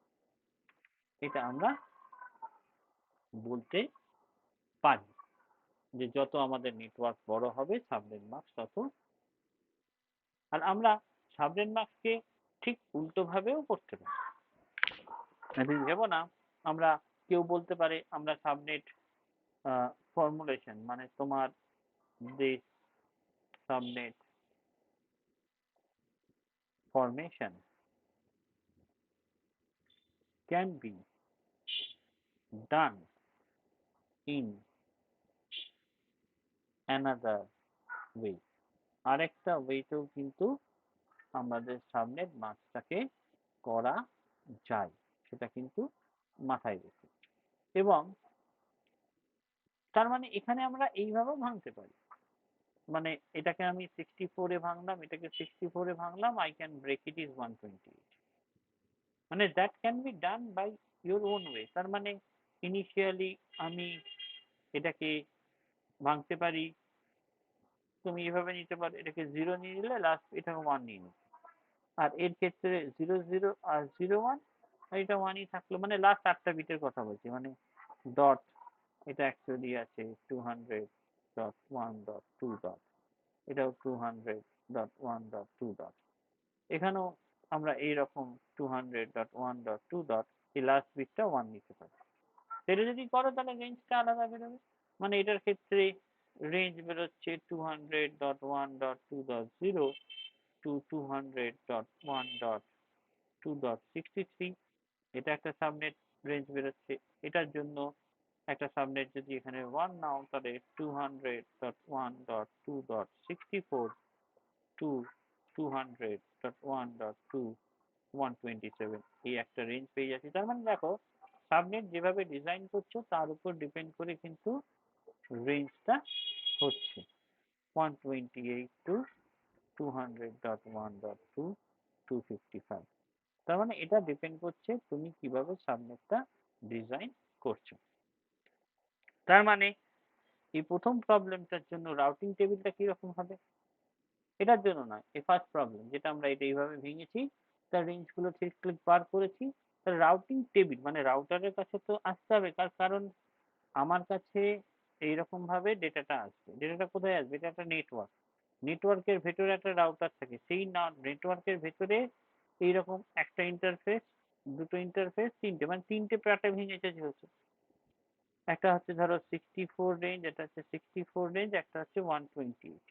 এটা আমরা বলতে পারি যে যত আমাদের নেটওয়ার্ক বড় হবে সাবনেট মাস্ক তত। আর আমরা সাবনেট মাস্ককে ঠিক উল্টো ভাবেও করতে পারি। এদিকে যাব না, আমরা কেউ বলতে পারে আমরা সাবনেট ফর্মুলেশন মানে তোমার this subnet formation can be done in another way. আরেকটা ওয়েতেও কিন্তু আমাদের সাবনেট মাস্কটাকে করা যায়, সেটা কিন্তু মাথায় রেখে। এবং তার মানে এখানে আমরা এইভাবেও ভাঙতে পারি, মানে এটাকে আমি 64 এ ভাঙলাম, এটাকে 64 এ ভাঙলাম, I can break it is 128, মানে that can be done by your own way। তার মানে ইনিশিয়ালি আমি এটাকে ভাঙতে পারি, তুমি এভাবে নিতে পারো, এটাকে 0 নিয়ে নিলে লাস্ট এটাকে 1 নিয়ে নিতে, আর এর ক্ষেত্রে 0 0 আর 0 1, আর এটা 1 ই থাকলো, মানে লাস্ট 8টা বিটের কথা বলছি, মানে ডট, এটা অ্যাকচুয়ালি আছে 200.1.2 ডট, এটাও 200.1.2 ডট, এখানেও আমরা এইরকম 200.1.2 ডট, এই লাস্ট বিটটা 1 নিতে পারি। এটা যদি করো তাহলে রেঞ্জটা আলাদা বেরোবে, মানে এটার ক্ষেত্রে রেঞ্জ বেরোচ্ছে 200.1.2.0 টু 200.1.2.63, এটা একটা সাবনেট রেঞ্জ বেরোচ্ছে। এটার জন্য একটা সাবনেট যদি এখানে 1 নাও তাহলে 200.1.2.64 টু 200.1.2.127, এই একটা রেঞ্জ পেয়ে যাচ্ছি। তার মানে দেখো সাবনেট যেভাবে ডিজাইন করছো তার উপর ডিপেন্ড করে কিন্তু রেঞ্জটা হচ্ছে 128 টু 200.1.2 255। তার মানে এটা ডিপেন্ড করছে তুমি কিভাবে সাবনেটটা ডিজাইন করছো। তার মানে এই প্রথম প্রবলেমটার জন্য রাউটিং টেবিলটা কিরকম হবে, এটার জন্য নয়, এই ফার্স্ট প্রবলেম যেটা আমরা এটা এইভাবে ভেঙেছি, তার রেঞ্জগুলো ঠিক ঠিক বার করেছি, তার রাউটিং টেবিল মানে রাউটারের কাছে তো আসতে হবে, তার কারণ আমার কাছে এইরকম ভাবে ডেটাটা আসবে। ডেটাটা কোথায় আসবে? এটা একটা নেটওয়ার্ক, নেটওয়ার্কের ভেতরে একটা রাউটার থাকে, সেই নেটওয়ার্কের ভেতরে এইরকম একটা ইন্টারফেস, দুটো ইন্টারফেস, তিনটে, মানে তিনটে পার্টে ভেঙেছে যেহেতু, একটা হচ্ছে ধরো 64 রেঞ্জ, এটা হচ্ছে 64 রেঞ্জ, একটা হচ্ছে 128,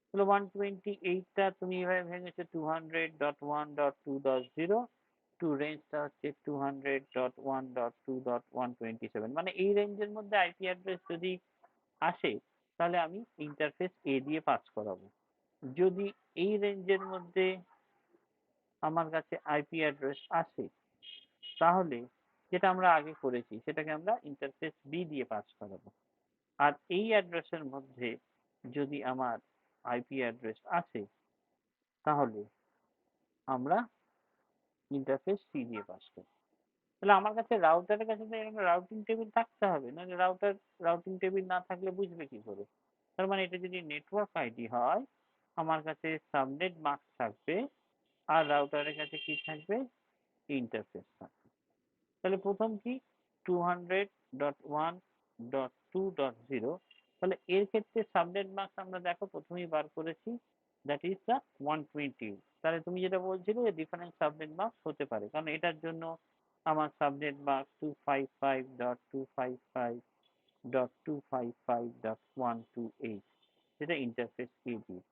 তাহলে 128টা তুমি এভাবে ভেঙেছো 200.1.2.0 টু রেঞ্জটা হচ্ছে 200.1.2.127, মানে এই রেঞ্জের মধ্যে আইপি অ্যাড্রেস যদি আসে তাহলে আমি ইন্টারফেস এ দিয়ে পাস করাবো। যদি এই রেঞ্জের মধ্যে আমার কাছে আইপি অ্যাড্রেস আসে তাহলে যেটা আমরা আগে করেছি সেটাকে আমরা ইন্টারফেস বি দিয়ে পাস করাবো। আর এই অ্যাড্রেসের মধ্যে যদি আমার আইপি অ্যাড্রেস আসে তাহলে আমরা ইন্টারফেস সি দিয়ে পাস করব। তাহলে আমার কাছে রাউটারের কাছে তো এরকম রাউটিং টেবিল থাকতে হবে, নাহলে রাউটিং টেবিল না থাকলে বুঝবে কি করে? তার মানে এটা যদি নেটওয়ার্ক আইডি হয়, আমার কাছে সাবনেট মাস্ক থাকবে আর রাউটারের কাছে কি থাকবে? ইন্টারফেস থাকবে। তাহলে প্রথম কি 200.1.2.0, তাহলে এর ক্ষেত্রে সাবনেট মাস্ক আমরা দেখো প্রথমেই বার করেছি, দ্যাট ইজ দ্য 120। তাহলে তুমি যেটা বলছিলে যে ডিফারেন্ট সাবনেট মাস্ক হতে পারে, কারণ এটার জন্য আমার সাবনেট মাস্ক 255.255.255.128, যেটা ইন্টারফেস এ দিয়ে।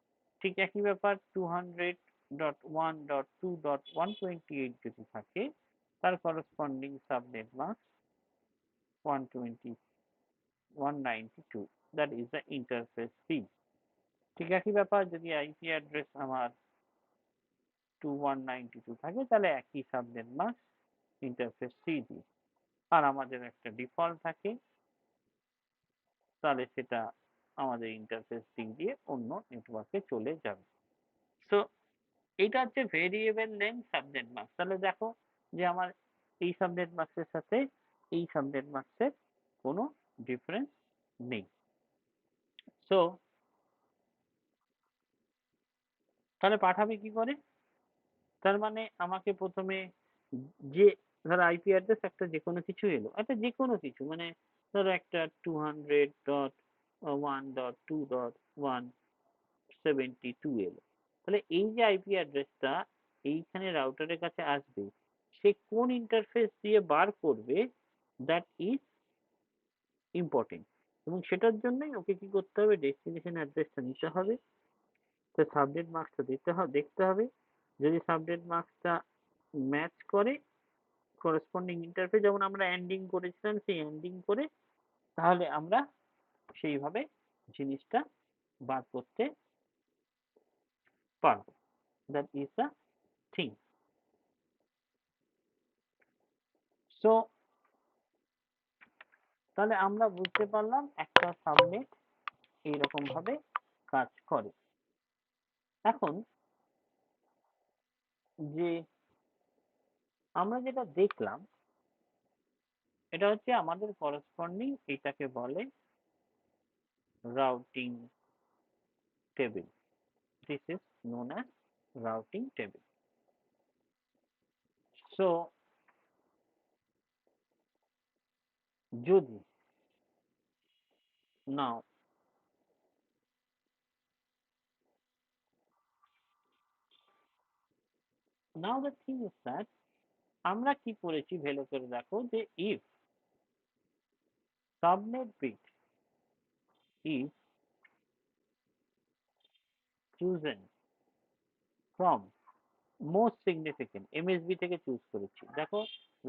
ঠিক একই ব্যাপার 200.1.2.128 যদি থাকে, তার corresponding subnet mask 120 192, that is the interface C। ঠিক একই ব্যাপার যদি আইপি অ্যাড্রেস আমার 2192 থাকে তাহলে একই সাবনেট মাস্ক ইন্টারফেস সি দিয়ে, আর আমাদের একটা ডিফল্ট থাকে তাহলে সেটা আমাদের ইন্টারফেস সি দিয়ে অন্য নেটওয়ার্কে চলে যাবে। সো এইটা হচ্ছে ভেরিয়েবল লেন্থ সাবনেট মাস্ক। তাহলে দেখো যে আমার এই সাবনেট মাস্কের সাথে এই সাবনেট মাস্কের কোনো ডিফারেন্স নেই। সো তাহলে পাঠাবে কি করে? তার মানে আমাকে প্রথমে যে ধরো আইপি অ্যাড্রেস একটা যে কোনো কিছু এলো, একটা যে কোনো কিছু, মানে ধরো একটা 200.1.2.172 এলো, তাহলে এই যে আইপি অ্যাড্রেসটা এইখানে রাউটারের কাছে আসবে, সে কোন ইন্টারফেস দিয়ে বার করবে, দ্যাট ইজ ইম্পর্টেন্ট, এবং সেটার জন্যই ওকে কি করতে হবে? ডেস্টিনেশন অ্যাড্রেসটা নিতে হবে, তো সাবনেট মাস্কটা দেখতে হবে। যদি সাবনেট মাস্কটা ম্যাচ করে করেসপন্ডিং ইন্টারফেস, যেমন আমরা এন্ডিং করেছিলাম সেই এন্ডিং করে, তাহলে আমরা সেইভাবে জিনিসটা বার করতে পারবো। That is the thing. So তাহলে আমরা বুঝতে পারলাম একটা সাবনেট এইরকম ভাবে কাজ করে। এখন যে আমরা যেটা দেখলাম এটা হচ্ছে আমাদের করেসপন্ডিং, এটাকে বলে routing table. This is known as routing table. So যদি নাও the thing is that আমরা কি করেছি ভালো করে দেখো, যে if subnet bit is chosen from most significant MSB থেকে চুজ করেছি। দেখো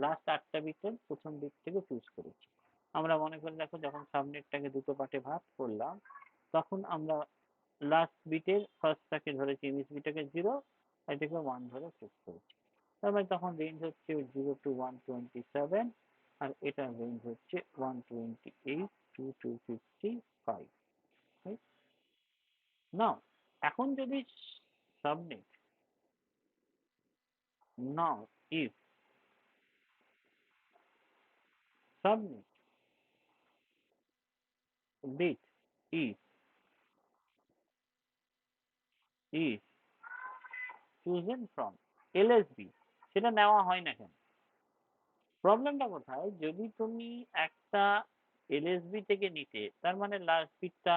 লাস্ট 8টা বিটের প্রথম বিট থেকে চুজ করেছি। আমরা মনে করে দেখো যখন সাবনেটটাকে দুটো পার্টে ভাগ করলাম, তখন আমরা লাস্ট বিটের ফার্স্টটাকে ধরেছি, এমএসবিটাকে 0, এটাকে 1 ধরে চুজ করেছি। তার মানে তখন রেঞ্জ হচ্ছে 0 to 127, আর এটার রেঞ্জ হচ্ছে 128 to 255। নাও এখন যদি subnet, now if subnet bit is chosen from LSB, সেটা নেওয়া হয় না কেন? প্রবলেমটা কোথায়? যদি তুমি একটা এলএসবি থেকে নিতে, তার মানে লাস্ট বিটটা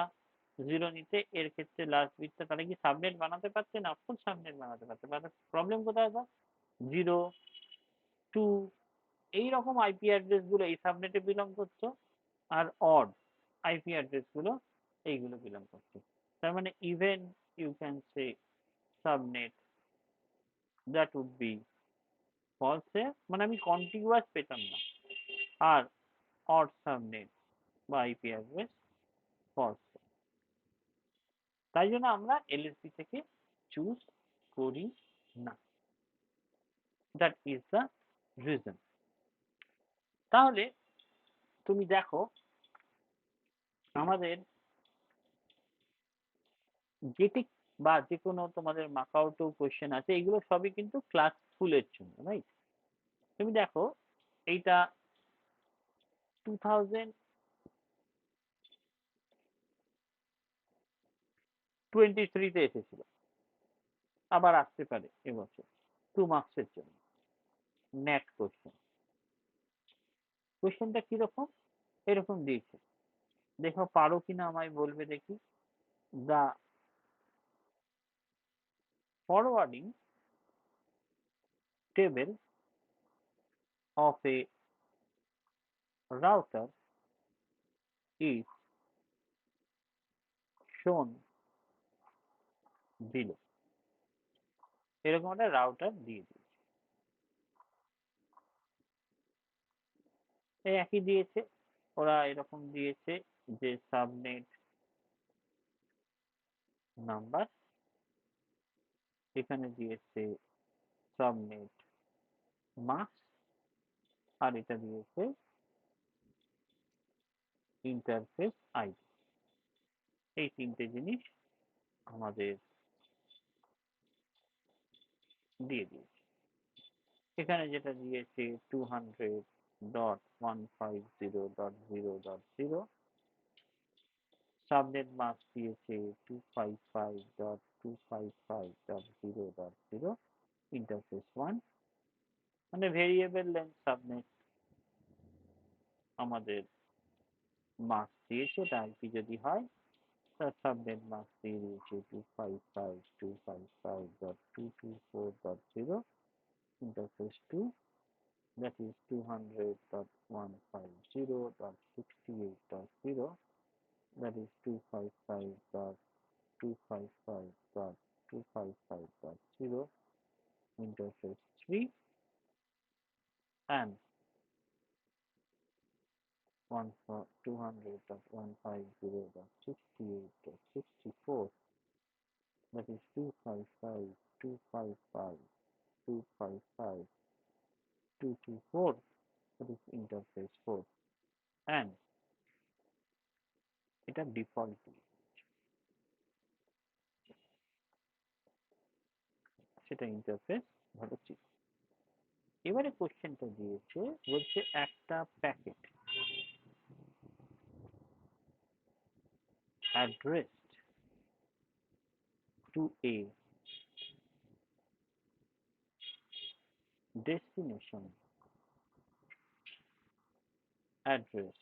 0 নিতে, এর ক্ষেত্রে লাস্ট বিটটা তাহলে কি সাবনেট বানাতে পারতে না? অফকোর্স সাবনেট বানাতে পারতে। প্রবলেম কোথায় স্যার? 0, 2 এইরকম আইপি অ্যাড্রেস গুলো এই সাবনেটে বিলং করতো, আর অড আইপি অ্যাড্রেস গুলো এইগুলো বিলং করতো। তার মানে even you can say subnet that would be ফলসে, মানে আমি কন্টিগুয়াস পেতাম না। আর অড সাবনেট বা আইপি অ্যাড্রেস ফলস। তাই জন্য আমরা এলএসবি থেকে চুজ করি না। That is the reason. তাহলে তুমি দেখো আমাদের জেটিক বা যে কোনো তোমাদের মাকাউটো কোয়েশ্চেন আছে, এগুলো সবই কিন্তু ক্লাস ফুলের জন্য, রাইট? তুমি দেখো এইটা 2023 তে এসেছিল, আবার আসতে পারে এবছর 2 মার্কসের জন্য নেট কোয়েশ্চেন। কোয়েশ্চেনটা কিরকম? এরকম দিয়েছে, দেখো পারো কিনা আমায় বলবে দেখি। The forwarding table of a router is shown below। এরকম একটা রাউটার দিয়ে দিয়েছে, এই একই দিয়েছে। ওরা এরকম দিয়েছে যে সাবনেট নাম্বার, এখানে দিয়েছে সাবনেট মাস্ক, আর এটা দিয়েছে ইন্টারফেস আইডি। এই তিনটে জিনিস আমাদের দিয়ে দিয়েছে। এখানে যেটা দিয়েছে 200.150.0.0, সাবনেট মাস্ক দিয়েছে 255.255.0.0, ইন্টারফেস 1, মানে ভেরিয়েবল লেন্থ সাবনেট আমাদের মাস্ক দিয়েছে, ওটা আইপি যদি হয় তার সাবনেট মাস্ক দিয়ে দিয়েছে 255.255.224.0, interface 2, that is 200.150.68.0, that is 255.224.0, 255.255.0 interface 3 and 200.150.68.64, that is 255.255.255.224, that is interface 4, and এটা ডিফল্ট, সেটা ইন্টারফেস ধরো 6। এবারে কোশ্চেনটা দিয়েছে, বলছে একটা packet addressed to a destination address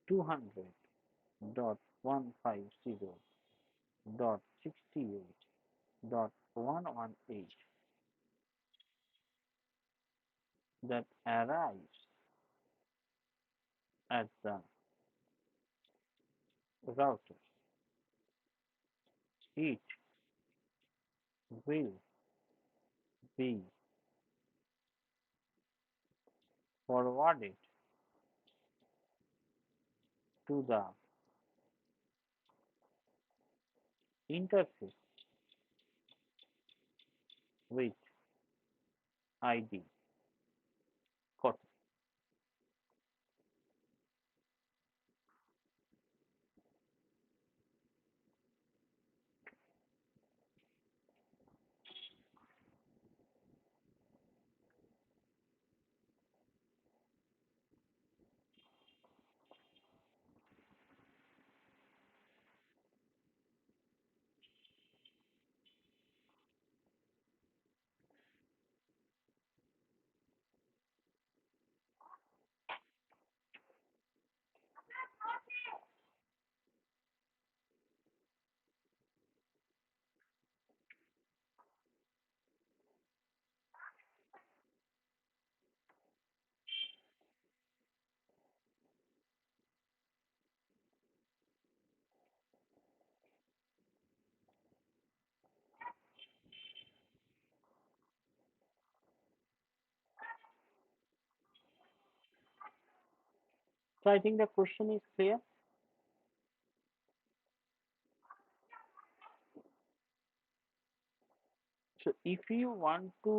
200.150.68.118 that arrives at the router. It will be forwarded to the interface with ID কত? So I think the question is clear. So if you want to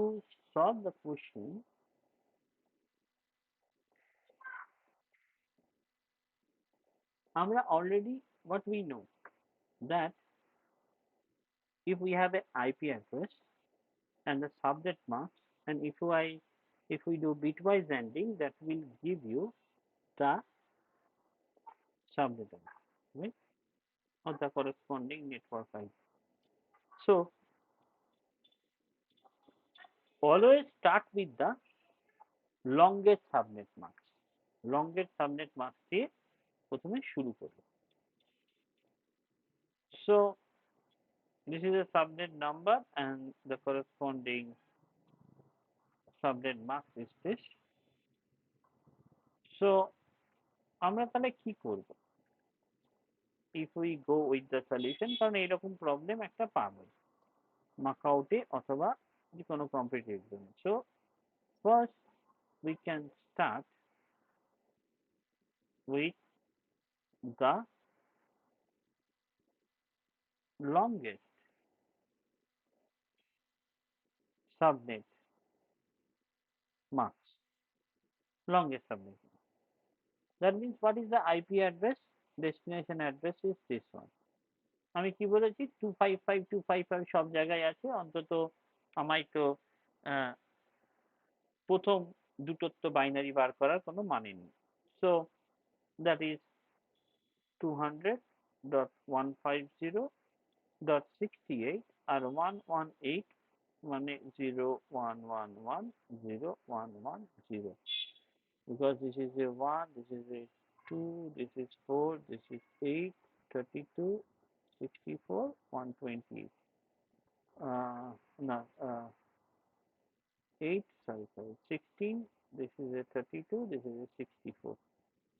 solve the question, আমরা already what we know that if we have an IP address and the subnet mask, and if we do bitwise ANDing, that will give you the subnet address, right, or the corresponding network IP. So always start with the longest subnet mask. Longest subnet mask দিয়ে প্রথমে শুরু করব। So this is a subnet number and the corresponding subnet mask is this. So আমরা তাহলে কি করব? If we go with the solution, কারণ এইরকম প্রবলেম একটা পাবো মাকআউটে অথবা যে কোনো কম্পিটিটিভ এক্সামে। So first we can start with the longest subnet mask. Longest subnet mask. That means what is the IP address? Destination address is this one. আমি কি বলেছি 255 সব জায়গায় আছে, অন্তত আমায় তো প্রথম দুটোর তো বাইনারি বার করার কোনো মানে নেই। So that is 200.150.68 আর 118 মানে 011101110, because this is a 1, this is a 2, this is 4, this is 8, 32, 64, 120. No, 8, sorry, 16, this is a 32, this is a 64.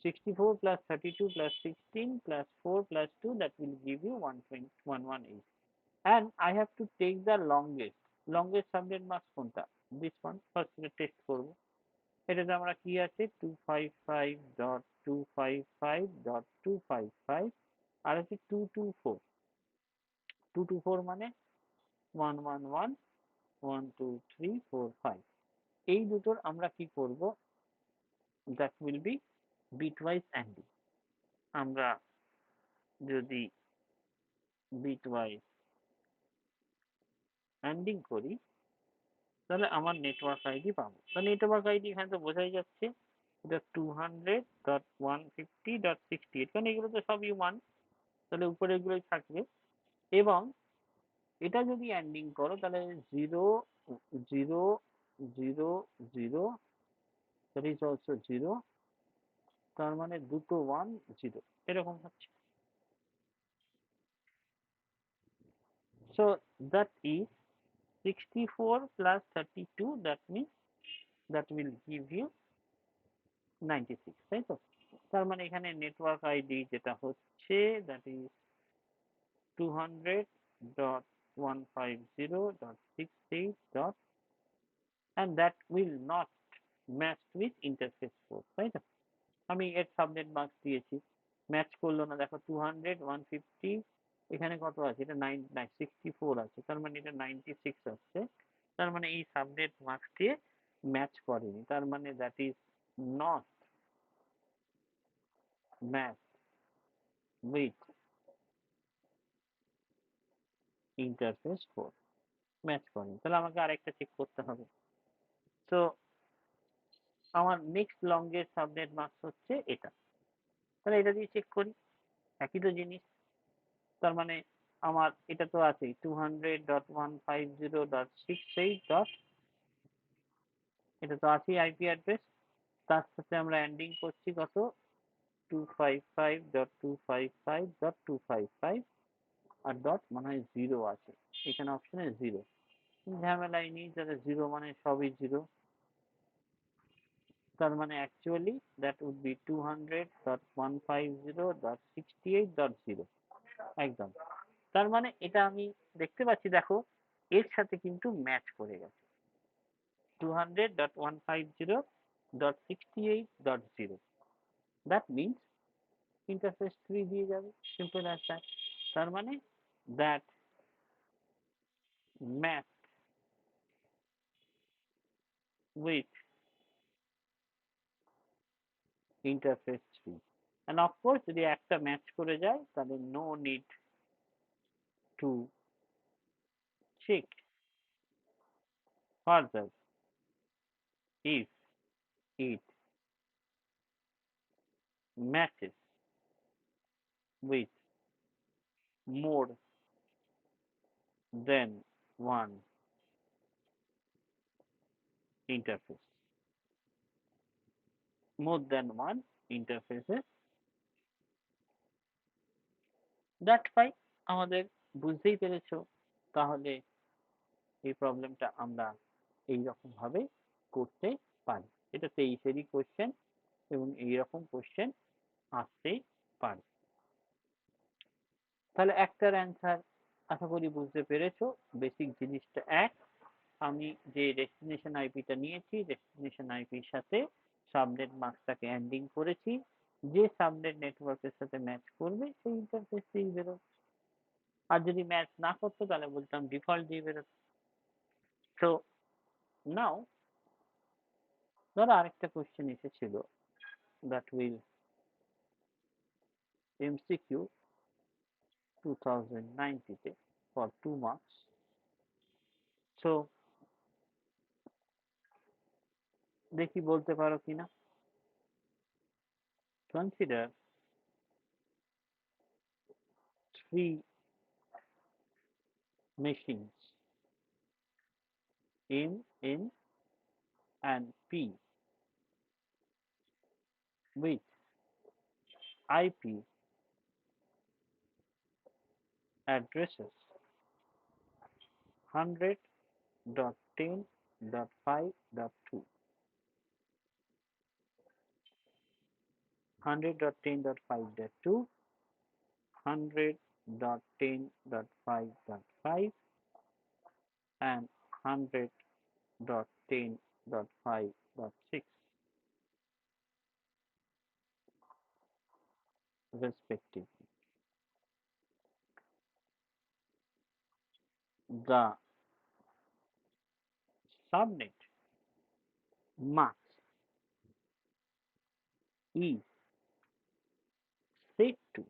64 plus 32 plus 16 plus 4 plus 2, that will give you 118. And I have to take the longest subnet mask কোনটা, this one first test করব। এটাতে আমরা কি আছে 255.255.255 আর আছে 224, 224 মানে 111 1 2 3 4 5, এই দুটোর আমরা কি করব, that will be bitwise ANDing। আমরা যদি bitwise ANDing করি তাহলে আমার নেটওয়ার্ক আইডি পাবো। তাহলে নেটওয়ার্ক আইডি এখানে তো বোঝাই যাচ্ছে, এটা 200.150.68, কারণ এগুলো তো সবই 1, তাহলে উপরে এগুলোই থাকবে। এবং এটা যদি অ্যান্ডিং করো তাহলে 0 0 0 0, that is also 0, তার মানে দুটো 1 0 এরকম হচ্ছে। So that is 64 plus 32, that means that will give you 96, তাই তো? তার মানে এখানে নেটওয়ার্ক আইডি যেটা হচ্ছে that is 200.150.68. and that will not match with interface port, তাই তো? আমি এর সাবনেট মাস্ক দিয়েছি, ম্যাচ করলো না, দেখো 200 150, এখানে কত আছে, এটা 64 আছে, তার মানে এটা 96 আসছে, তার মানে এই সাবনেট মাস্ক দিয়ে ম্যাচ করেনি, তার মানে that is not match with interface port, match করেনি, তাহলে আমাকে আরেকটা চেক করতে হবে। তো আমার নেক্সট লংগেস্ট সাবনেট মাস্ক হচ্ছে এটা, তাহলে এটা দিয়ে চেক করি, একই তো জিনিস, তার মানে আমার এটা তো আছে 200.150.68. এটা তো আছেই আইপি অ্যাড্রেস, তার সাথে আমরা অ্যান্ডিং করছি কত 255.255.255, আর ডট মনে হয় 0 আছে, এখানে অপশনে 0, ঝামেলাই নেই, তাহলে 0 মানে সবই 0, তার মানে অ্যাকচুয়ালি দ্যাট উড বি 200.150.68.0 একদম। তার মানে এটা আমি দেখতে পাচ্ছি, দেখো এর সাথে কিন্তু ম্যাচ করে গেছে 200.150.68.0, দ্যাট মিনস ইন্টারফেস 3 দিয়ে যাবে, সিম্পল অ্যাজ দ্যাট। তার মানে that match with interface 3, and of course যদি একটা ম্যাচ করে যায় তাহলে no need to check further if it matches with more than one interface, more than one interfaces, that why আমাদের বুঝতেই পেরেছো, তাহলে এই প্রবলেমটা আমরা এইরকম ভাবে করতে পারি। এটা 23-এরই কোশ্চেন এবং এইরকম কোশ্চেন আসতেই পারে। তাহলে একটার অ্যান্সার আশা করি বুঝতে পেরেছো, বেসিক জিনিসটা এক, আমি যে ডেস্টিনেশন আইপিটা নিয়েছি, ডেস্টিনেশন আইপির সাথে সাবনেট মাস্কটাকে অ্যান্ডিং করেছি, যে সাবনেট নেটওয়ার্কের সাথে ম্যাচ করবে সেই ইন্টারফেস দিয়ে বেরোবে, আর যদি ম্যাচ না করতো তাহলে বলতাম ডিফল্ট দিয়ে বেরোতো। সো নাও ধরো আরেকটা কোশ্চেন এসেছিল, দ্যাট উইল এমসিকিউ 2090 তে ফর 2 মার্কস। সো দেখি বলতে পারো কিনা। Consider 3 machines M, N and P with IP addresses 100.10.5.2. 100.10.5.2, 100.10.5.5, and 100.10.5.6 respectively. The subnet mask is set to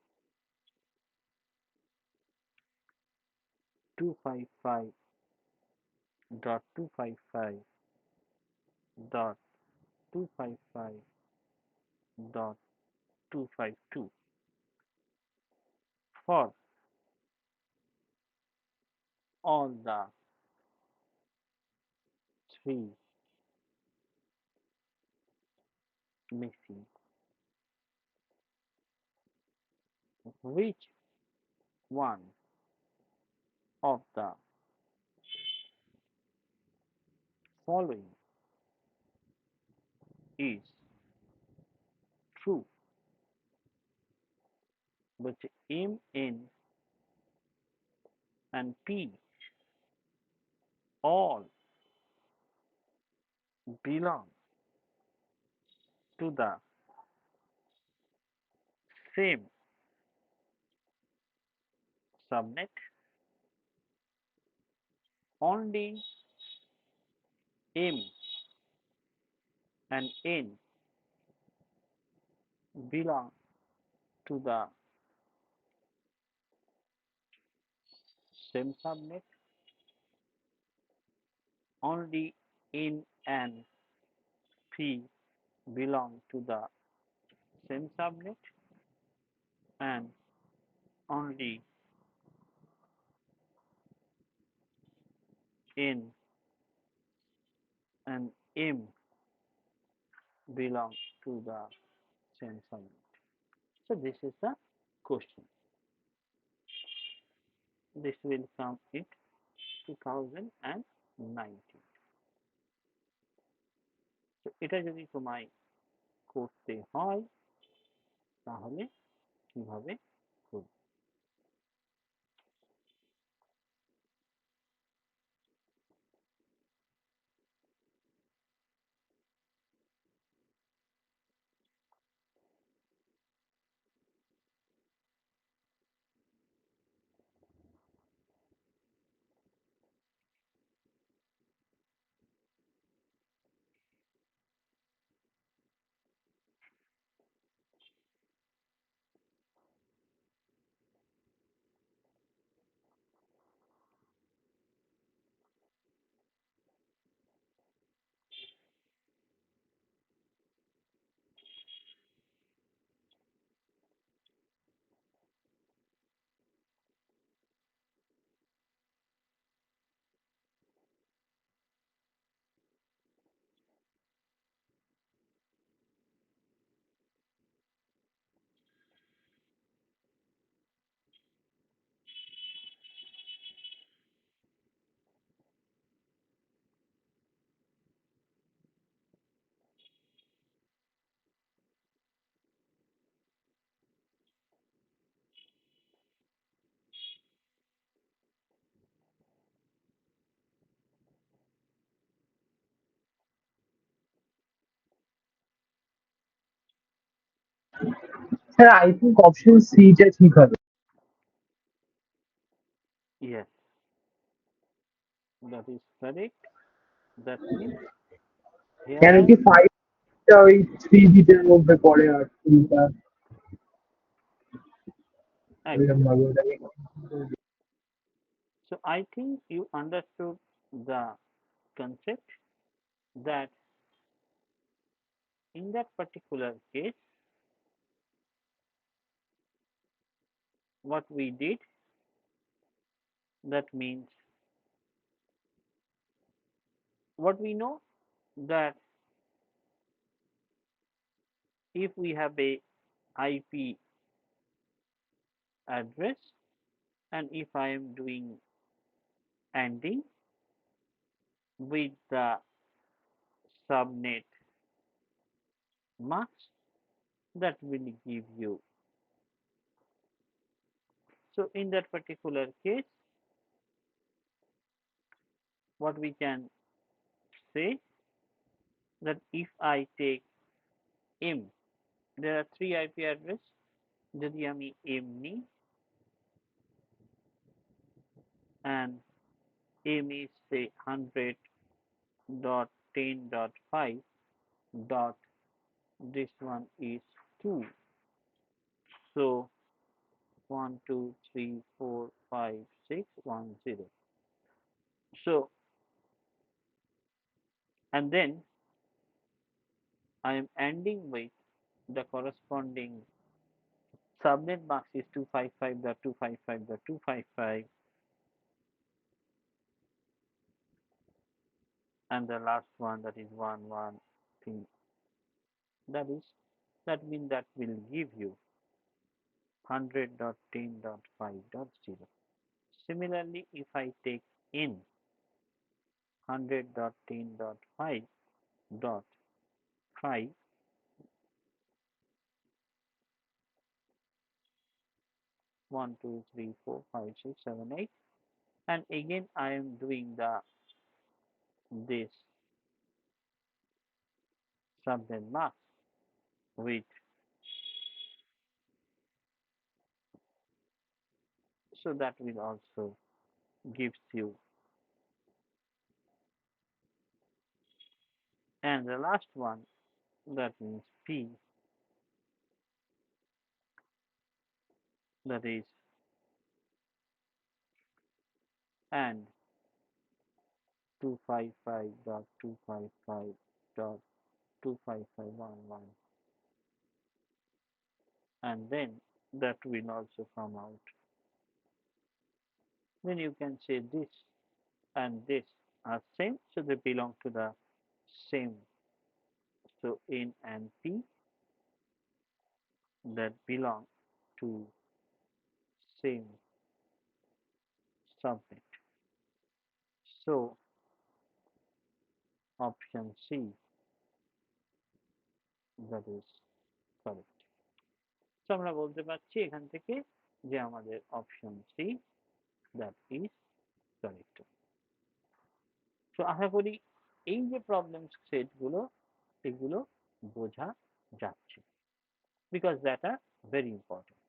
255.255.255.252 for all the three machines. Which one of the following is true? But M, N, and P all belong to the same subnet. Only M and N belong to the same subnet. Only N and P belong to the same subnet, and only N and M belong to the same subnet. So this is the question. This will come in 2019. তো এটা যদি তোমায় করতে হয় তাহলে কিভাবে করবে? Sir, I think option C টা ঠিক হবে। Yes, that is correct. That means কেন here কি 5 টা ওই 3 বিটের মধ্যে পড়ে আর 3 টা এরকম actually. ভাবে ওটাকে So I think you understood the concept that in that particular case, what we did, that means what we know that if we have a IP address and if I am doing ANDing with the subnet mask, that will give you. So in that particular case, what we can say that if I take M, there are 3 IP address, যদি আমি M নিই and M is say 100.10.5 dot this one is 2. So 1 2 3 4 5 6 1 0. So and then I am ending with the corresponding subnet mask is 255.255.255 and the last one that is 113. That means that will give you 100.10.5.0. Similarly, if I take in 100.10.5.5 1 2 3 4 5 6 7 8 and again I am doing this subnet mask with, so that will also gives you. And the last one, that means P, that is and 255.255.25511 and then that will also come out. Then you can say this and this are same, so they belong to the same. So N and P that belong to same subnet. So option C, that is correct. So আমরা বলতে পারছি এখান থেকে যে আমাদের option see that is correct. তো আশা করি এই যে প্রবলেম সেটগুলো এগুলো বোঝা যাচ্ছে, because that are very important.